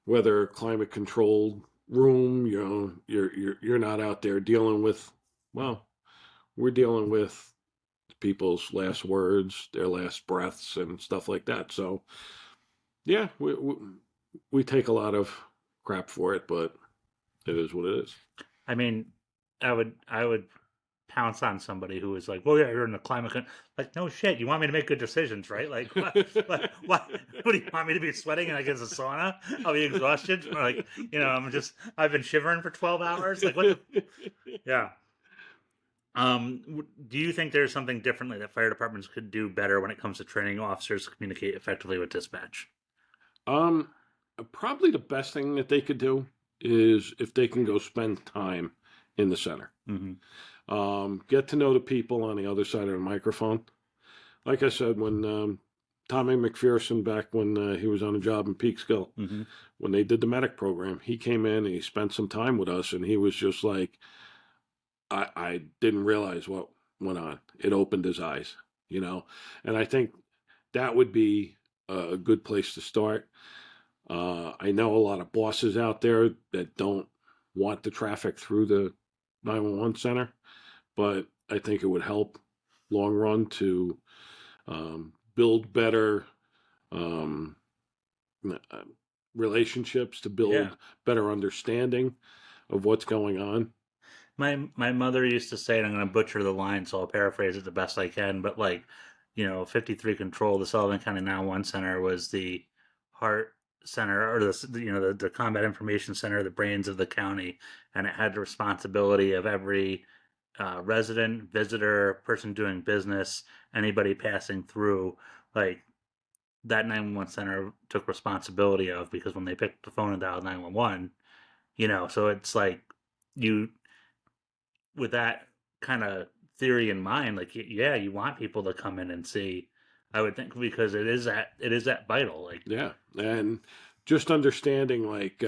weather climate controlled room, you know, you're not out there dealing with, well, we're dealing with people's last words, their last breaths and stuff like that. So yeah, we take a lot of crap for it, but it is what it is. I mean, I would pounce on somebody who was like, well, yeah, you're in the climate like, no shit, you want me to make good decisions, right? Like, what do you want me to be sweating and I get a sauna? I'll be exhausted. Like, you know, I've been shivering for 12 hours. Like, what yeah. Do you think there's something differently that fire departments could do better when it comes to training officers to communicate effectively with dispatch? Probably the best thing that they could do is if they can go spend time in the center. Get to know the people on the other side of the microphone. Like I said, when Tommy McPherson back when he was on a job in Peekskill. Mm-hmm. When they did the medic program, he came in and he spent some time with us, and he was just like, I didn't realize what went on. It opened his eyes, you know, and I think that would be a good place to start. I know a lot of bosses out there that don't want the traffic through the 911 center, but I think it would help long run to build better um, uh, relationships, to build Yeah. better understanding of what's going on. My mother used to say, and I'm going to butcher the line, so I'll paraphrase it the best I can. But like, 53 Control, the Sullivan County 911 Center was the heart center, or the combat information center, the brains of the county, and it had the responsibility of every resident, visitor, person doing business, anybody passing through. Like that 911 center took responsibility of, because when they picked the phone and dialed 911, so it's like you with that kind of theory in mind, like yeah, you want people to come in and see. I would think, because it is that vital. Like Yeah, and just understanding like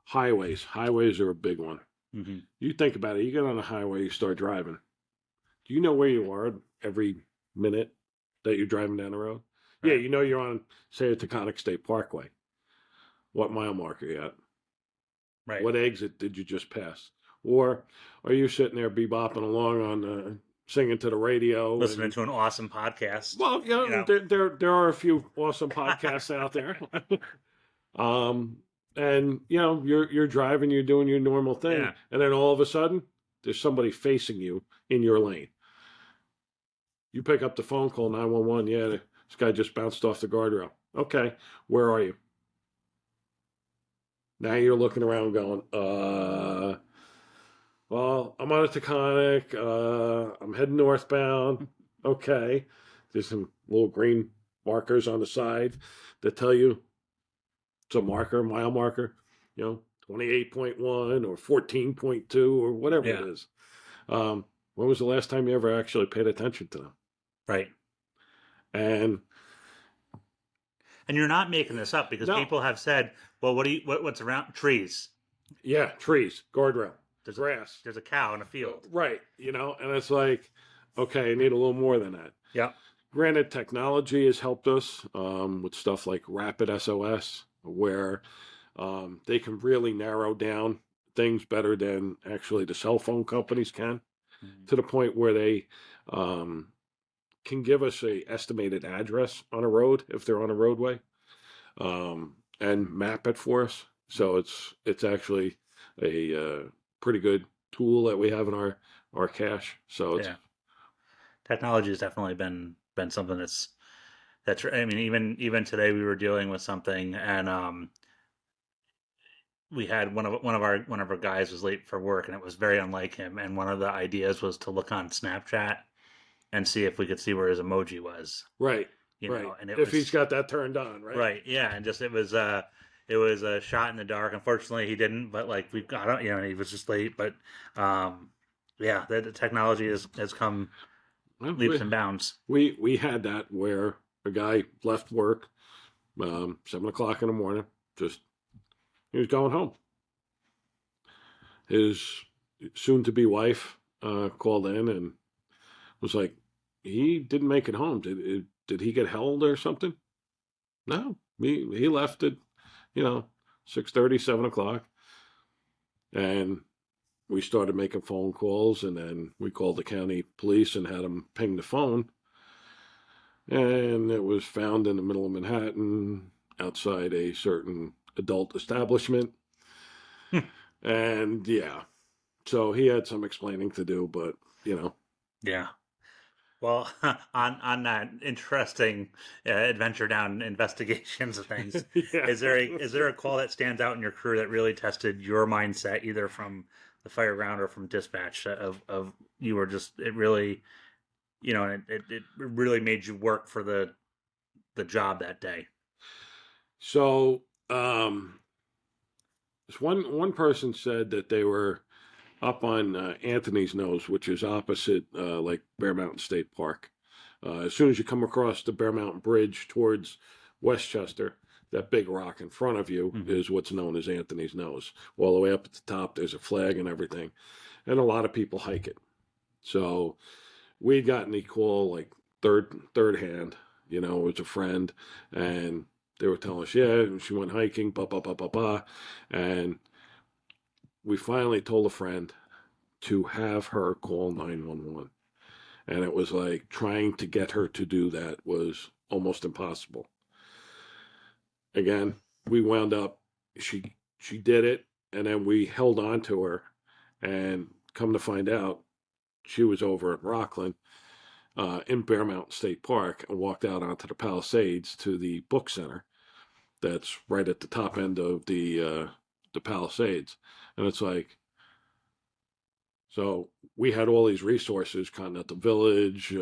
highways. Highways are a big one. mm-hmm. You think about it. You get on a highway, you start driving. Do you know where you are every minute that you're driving down the road? Right. Yeah, you know you're on, say, the Taconic State Parkway. What mile marker you at? Right. What exit did you just pass? Or are you sitting there bebopping along on singing to the radio, Listening to an awesome podcast. Well, yeah, there are a few awesome podcasts out there. And you're driving, you're doing your normal thing, Yeah. and then all of a sudden there's somebody facing you in your lane. You pick up the phone, call 911. Yeah, this guy just bounced off the guardrail. Okay, where are you? Now you're looking around going, well, I'm on a Taconic. I'm heading northbound. Okay. There's some little green markers on the side that tell you it's a marker, mile marker, 28.1 or 14.2 or whatever it is. When was the last time you ever actually paid attention to them? Right. And you're not making this up, because people have said, well, what's around trees? Yeah, trees, guardrail, grass. There's a cow in a field. Right. And it's like, okay, I need a little more than that. Yeah. Granted, technology has helped us with stuff like Rapid SOS, where they can really narrow down things better than actually the cell phone companies can, to the point where they can give us a estimated address on a road if they're on a roadway, and map it for us. So it's actually a pretty good tool that we have in our cache. So it's, technology has definitely been something that's I mean, even today we were dealing with something, and we had one of our guys was late for work, and it was very unlike him, and one of the ideas was to look on Snapchat and see if we could see where his emoji was. Right. And if he's got that turned on, right? Right. Yeah. And just it was a shot in the dark. Unfortunately, he didn't. But like we've got, he was just late. But the technology has come leaps and bounds. We had that where a guy left work 7:00 in the morning. He was going home. His soon-to-be wife called in and was like, he didn't make it home. Did he get held or something? No, he left at 6:30, 7:00, and we started making phone calls, and then we called the county police and had them ping the phone, and it was found in the middle of Manhattan outside a certain adult establishment. And so he had some explaining to do, but Yeah. Well, on that interesting adventure down investigations of things, is there a call that stands out in your career that really tested your mindset, either from the fire ground or from dispatch, of you were just, it really, it really made you work for the job that day? So this one person said that they were up on Anthony's Nose, which is opposite like Bear Mountain State Park, As soon as you come across the Bear Mountain Bridge towards Westchester, that big rock in front of you is what's known as Anthony's Nose. All the way up at the top, there's a flag and everything. And a lot of people hike it. So we'd gotten the call like third hand, it was a friend, and they were telling us, yeah, she went hiking, blah, blah, blah, blah, blah. And we finally told a friend to have her call 911. And it was like trying to get her to do that was almost impossible. Again, we wound up, she did it, and then we held on to her, and come to find out, she was over in Rockland, in Bear Mountain State Park, and walked out onto the Palisades to the book center that's right at the top end of the Palisades. And it's like, so we had all these resources, Continental Village,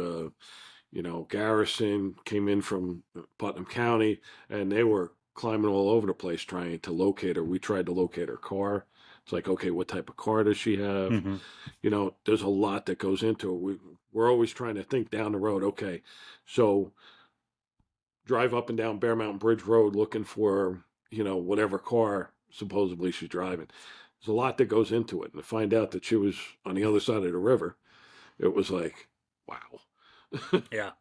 Garrison came in from Putnam County, and they were climbing all over the place trying to locate her. We tried to locate her car. It's like, okay, what type of car does she have? There's a lot that goes into it. We're always trying to think down the road. Okay, so drive up and down Bear Mountain Bridge Road looking for, whatever car supposedly she's driving. There's a lot that goes into it. And to find out that she was on the other side of the river, it was like, wow. Yeah.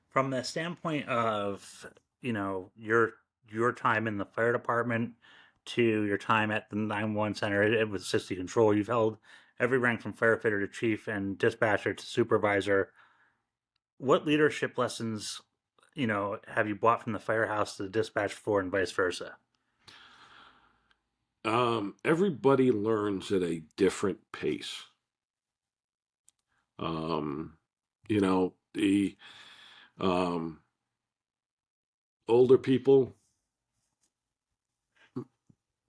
From the standpoint of, your time in the fire department to your time at the 911 center, it was 60 control. You've held every rank from firefighter to chief and dispatcher to supervisor. What leadership lessons, have you brought from the firehouse to the dispatch floor and vice versa? Everybody learns at a different pace. The older people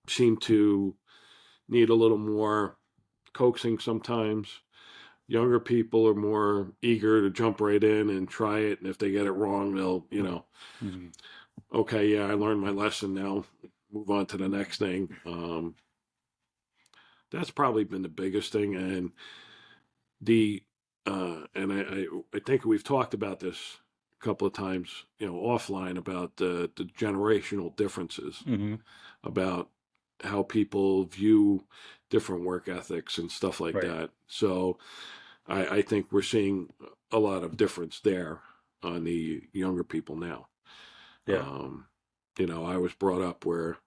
seem to need a little more coaxing sometimes. Younger people are more eager to jump right in and try it, and if they get it wrong, they'll, okay, yeah, I learned my lesson now, move on to the next thing. That's probably been the biggest thing, and I think we've talked about this a couple of times, offline, about the generational differences, about how people view different work ethics and stuff like that. So I think we're seeing a lot of difference there on the younger people now. Yeah. I was brought up where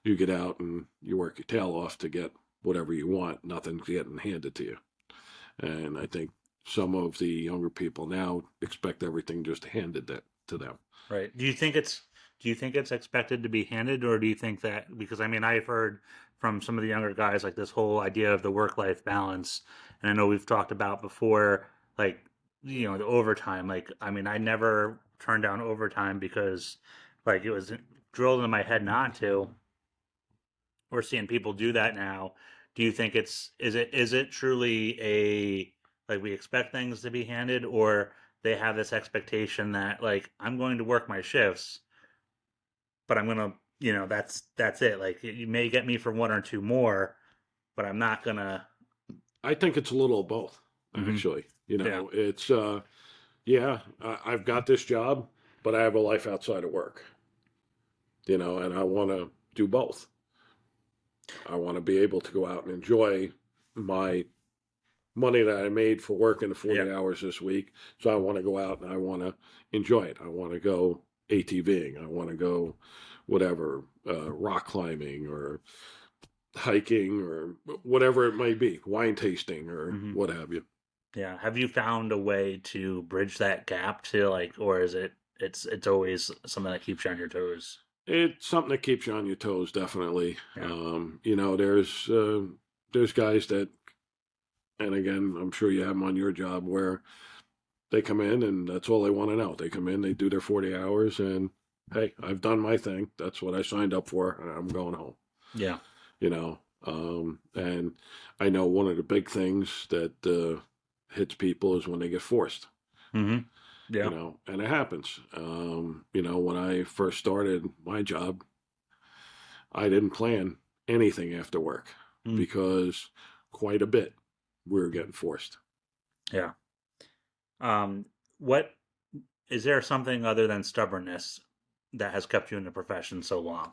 you get out and you work your tail off to get whatever you want. Nothing's getting handed to you. And I think some of the younger people now expect everything just handed to them. Right. Do you think it's expected to be handed, or do you think that, because I've heard from some of the younger guys like this whole idea of the work-life balance, and I know we've talked about before, like, the overtime. Like, I never turned down overtime because, like, it was drilled into my head not to. We're seeing people do that now. Do you think is it truly a, like, we expect things to be handed, or they have this expectation that, like, I'm going to work my shifts, but I'm gonna, that's it. Like, you may get me for one or two more, but I'm not gonna. I think it's a little of both, actually. It's I've got this job, but I have a life outside of work. And I want to do both. I want to be able to go out and enjoy my money that I made for working the 40 hours this week. So I want to go out and I want to enjoy it. I want to go ATVing. I want to go whatever, rock climbing or hiking or whatever it might be, wine tasting or what have you. Yeah. Have you found a way to bridge that gap to, like, or is it's always something that keeps you on your toes? It's something that keeps you on your toes, definitely. Yeah. There's guys that, and again, I'm sure you have them on your job, where they come in and that's all they want to know. They come in, they do their 40 hours, and hey, I've done my thing. That's what I signed up for, and I'm going home. Yeah. And I know one of the big things that hits people is when they get forced. Yeah. And it happens. When I first started my job, I didn't plan anything after work because quite a bit we were getting forced. Yeah. what is there something other than stubbornness that has kept you in the profession so long?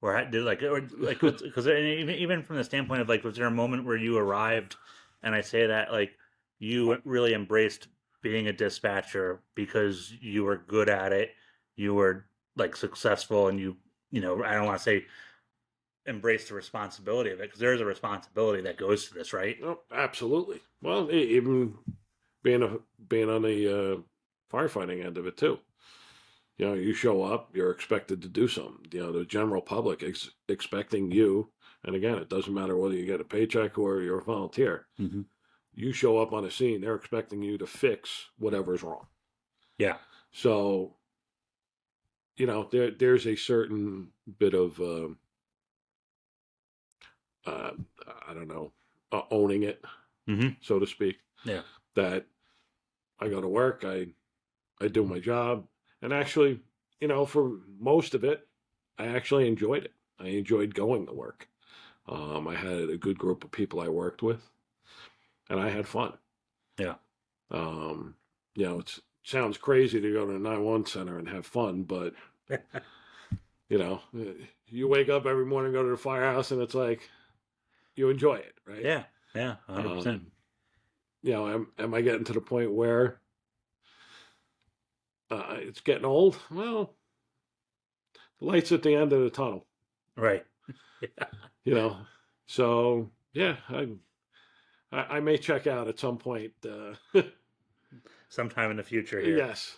Or did like because even from the standpoint of like, was there a moment where you arrived, and I say that like you really embraced being a dispatcher because you were good at it, you were like successful, and you know, I don't want to say embrace the responsibility of it, because there is a responsibility that goes to this, right? Oh, absolutely. Well, even being on the firefighting end of it too. You know, you show up, you're expected to do something. You know, the general public is expecting you. And again, it doesn't matter whether you get a paycheck or you're a volunteer. Mm-hmm. You show up on a scene, they're expecting you to fix whatever's wrong. Yeah. So, you know, there's a certain bit of, I don't know, owning it, Mm-hmm. so to speak. Yeah. That I go to work, I do my job, and actually, you know, for most of it, I actually enjoyed it. I enjoyed going to work. I had a good group of people I worked with, and I had fun. Yeah. You know, it sounds crazy to go to a 911 center and have fun, but you know, you wake up every morning, go to the firehouse, and it's like you enjoy it, right? Yeah. Yeah. 100%. You know, am I getting to the point where it's getting old? Well, the light's at the end of the tunnel, Right. Yeah. you know. So yeah, I may check out at some point. Sometime in the future here. Yes.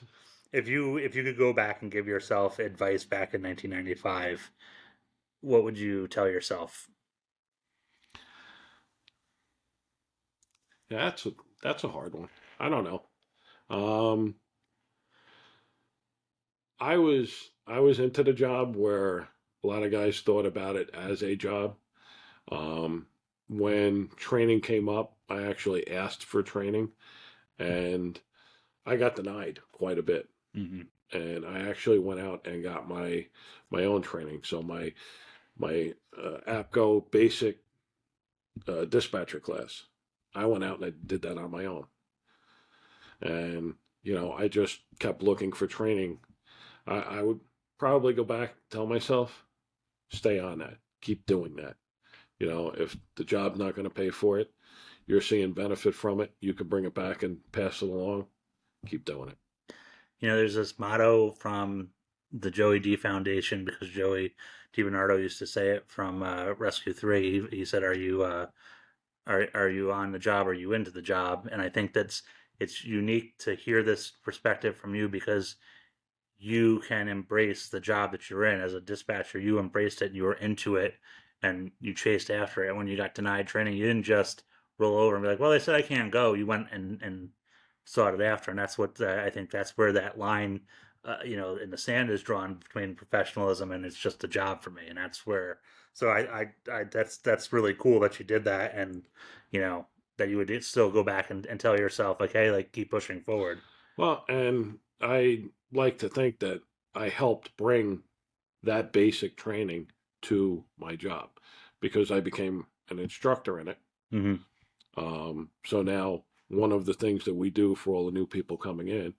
If you could go back and give yourself advice back in 1995, what would you tell yourself? Yeah, that's a hard one. I don't know. Um, I was into the job where a lot of guys thought about it as a job. Um, when training came up, I actually asked for training, and I got denied quite a bit. Mm-hmm. And I actually went out and got my own training. So my APCO basic dispatcher class. I went out and I did that on my own. And, you know, I just kept looking for training. I would probably go back, tell myself, stay on that, keep doing that. You know, if the job's not going to pay for it, you're seeing benefit from it, you can bring it back and pass it along, keep doing it. You know, there's this motto from the Joey D Foundation, because Joey DiBernardo used to say it from Rescue 3. He said, are you on the job? Or are you into the job? And I think it's unique to hear this perspective from you, because you can embrace the job that you're in as a dispatcher. You embraced it, you were into it, and you chased after it. And when you got denied training, you didn't just roll over and be like, well, they said I can't go. You went and sought it after. And that's what I think that's where that line, you know, in the sand is drawn between professionalism and it's just a job for me. And that's where, so that's really cool that you did that. And, you know, that you would still go back and tell yourself, like, hey, like, keep pushing forward. Well, and I like to think that I helped bring that basic training to my job because I became an instructor in it. Mm-hmm. So now one of the things that we do for all the new people coming in,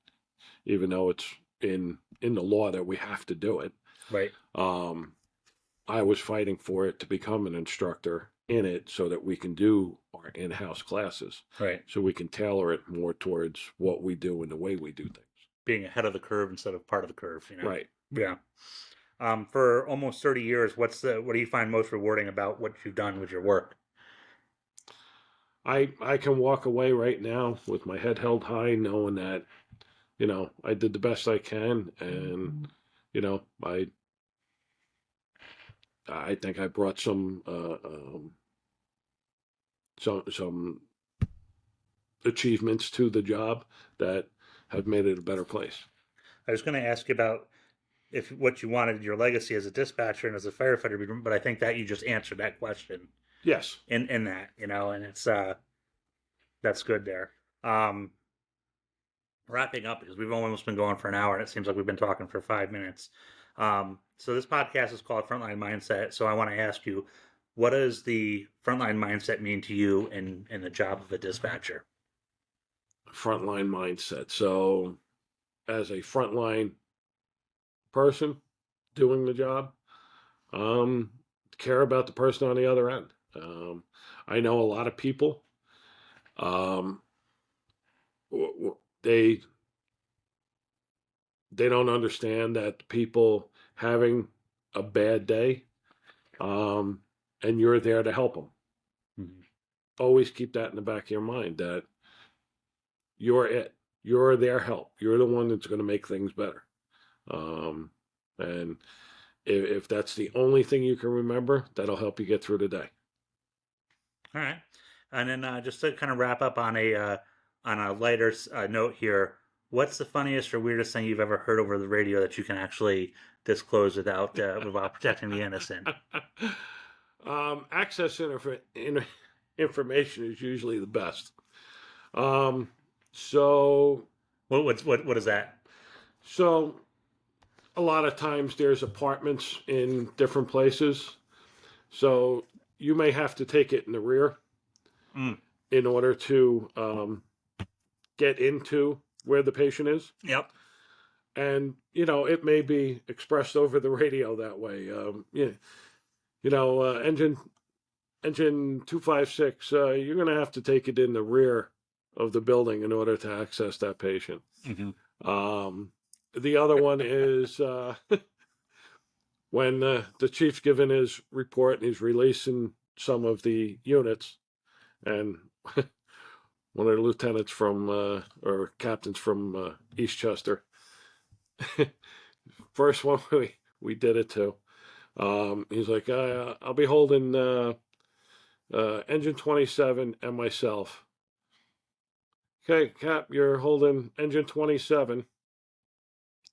even though it's in the law that we have to do it, Right. I was fighting for it to become an instructor in it so that we can do our in-house classes. Right. So we can tailor it more towards what we do and the way we do things. Being ahead of the curve instead of part of the curve, you know? Right. Yeah. For almost 30 years, what do you find most rewarding about what you've done with your work? I can walk away right now with my head held high, knowing that, you know, I did the best I can, and you know, I think I brought some achievements to the job that have made it a better place. I was going to ask you about if what you wanted your legacy as a dispatcher and as a firefighter, but I think that you just answered that question Yes. in that, you know, and it's that's good there. Wrapping up, because we've almost been going for an hour and it seems like we've been talking for 5 minutes. So this podcast is called Frontline Mindset. So I want to ask you, what does the frontline mindset mean to you in the job of a dispatcher? frontline mindset. So, as a frontline person doing the job, um, care about the person on the other end. I know a lot of people. Um, they don't understand that people having a bad day, um, and you're there to help them. Mhm. Always keep that in the back of your mind that you're it. You're their help. You're the one that's going to make things better. And if that's the only thing you can remember, that'll help you get through the day. All right, and then just to kind of wrap up on a lighter note here, what's the funniest or weirdest thing you've ever heard over the radio that you can actually disclose without protecting the innocent? Access information is usually the best. Um, so What is that? so a lot of times there's apartments in different places. So you may have to take it in the rear Mm. in order to get into where the patient is. Yep. And, it may be expressed over the radio that way. Yeah, engine 256, you're going to have to take it in the rear of the building in order to access that patient. Mm-hmm. The other one is when the chief's given his report and he's releasing some of the units, and one of the lieutenants from or captains from Eastchester, first one we did it to. He's like, I'll be holding engine 27 and myself. Okay, Cap, you're holding engine 27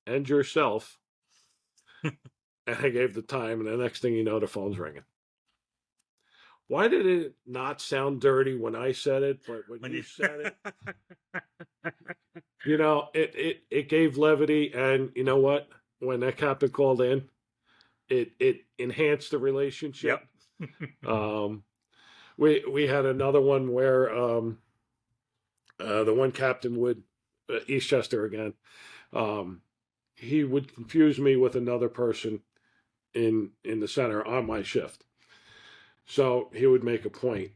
and yourself. And I gave the time, and the next thing you know, the phone's ringing. Why did it not sound dirty when I said it, but when you said it, it gave levity, and you know what? When that captain called in, it enhanced the relationship. Yep. We had another one where the one captain would Eastchester again. He would confuse me with another person in the center on my shift. So he would make a point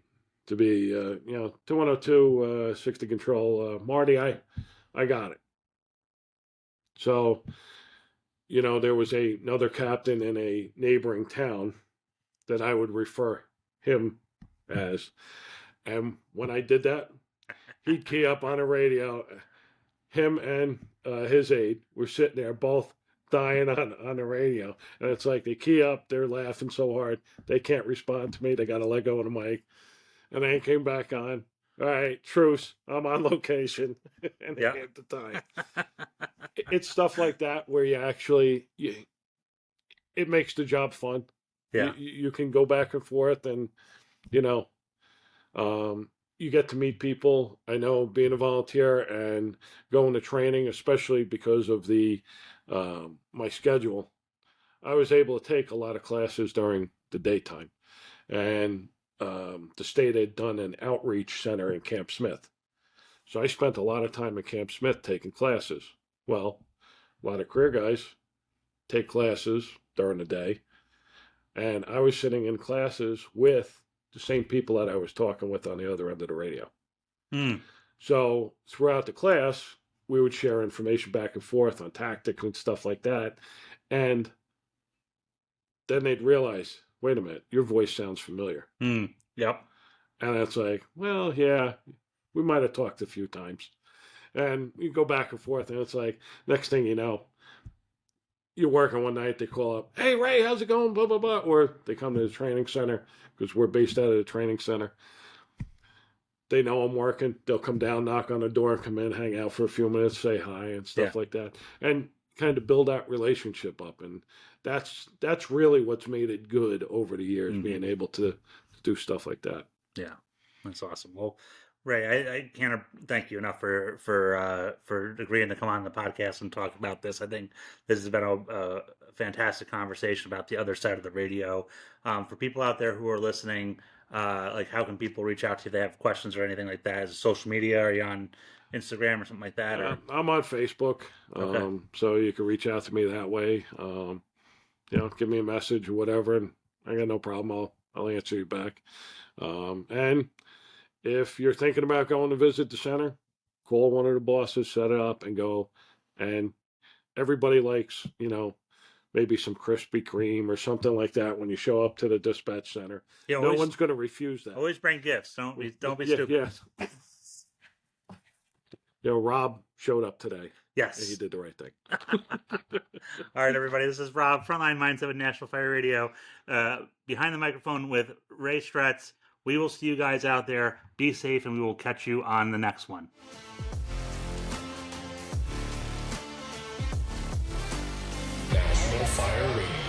to be 2102 60 control, Marty. I got it. So there was another captain in a neighboring town that I would refer him as, and when I did that, he'd key up on a radio. Him and his aide were sitting there, both dying on the radio, and it's like they key up, they're laughing so hard they can't respond to me. They got to let go of the mic, and then it came back on. All right, truce. I'm on location, and they gave the time. It's stuff like that where you actually it makes the job fun. Yeah. You can go back and forth, and you know, you get to meet people. I know being a volunteer and going to training, especially because of the my schedule, I was able to take a lot of classes during the daytime, and the state had done an outreach center in Camp Smith, so I spent a lot of time in Camp Smith taking classes. Well, a lot of career guys take classes during the day, and I was sitting in classes with the same people that I was talking with on the other end of the radio. Mm. So throughout the class, we would share information back and forth on tactics and stuff like that. And then they'd realize, wait a minute, your voice sounds familiar. Mm. Yep. And it's like, well, yeah, we might have talked a few times. And you go back and forth, and it's like, next thing you know, you're working one night, they call up, hey, Ray, how's it going? Blah, blah, blah. Or they come to the training center because we're based out of the training center. They know I'm working. They'll come down, knock on the door, come in, hang out for a few minutes, say hi and stuff like that. And kind of build that relationship up. And that's really what's made it good over the years, being able to do stuff like that. Yeah, that's awesome. Well, Ray, I can't thank you enough for agreeing to come on the podcast and talk about this. I think this has been a fantastic conversation about the other side of the radio. For people out there who are listening, like how can people reach out to you if they have questions or anything like that? Is it social media? Are you on Instagram or something like that? Or I'm on Facebook, okay. so you can reach out to me that way. Give me a message or whatever, and I got no problem. I'll answer you back. And if you're thinking about going to visit the center, call one of the bosses, set it up, and go. And everybody likes, maybe some Krispy Kreme or something like that when you show up to the dispatch center. Yeah, No one's going to refuse that. always bring gifts. Don't be Yeah, stupid. yeah. Rob showed up today. Yes. And he did the right thing. All right, everybody. This is Rob, Frontline Mindset with National Fire Radio. Behind the microphone with Ray Stretz. We will see you guys out there. Be safe, and we will catch you on the next one. National Fire Radio.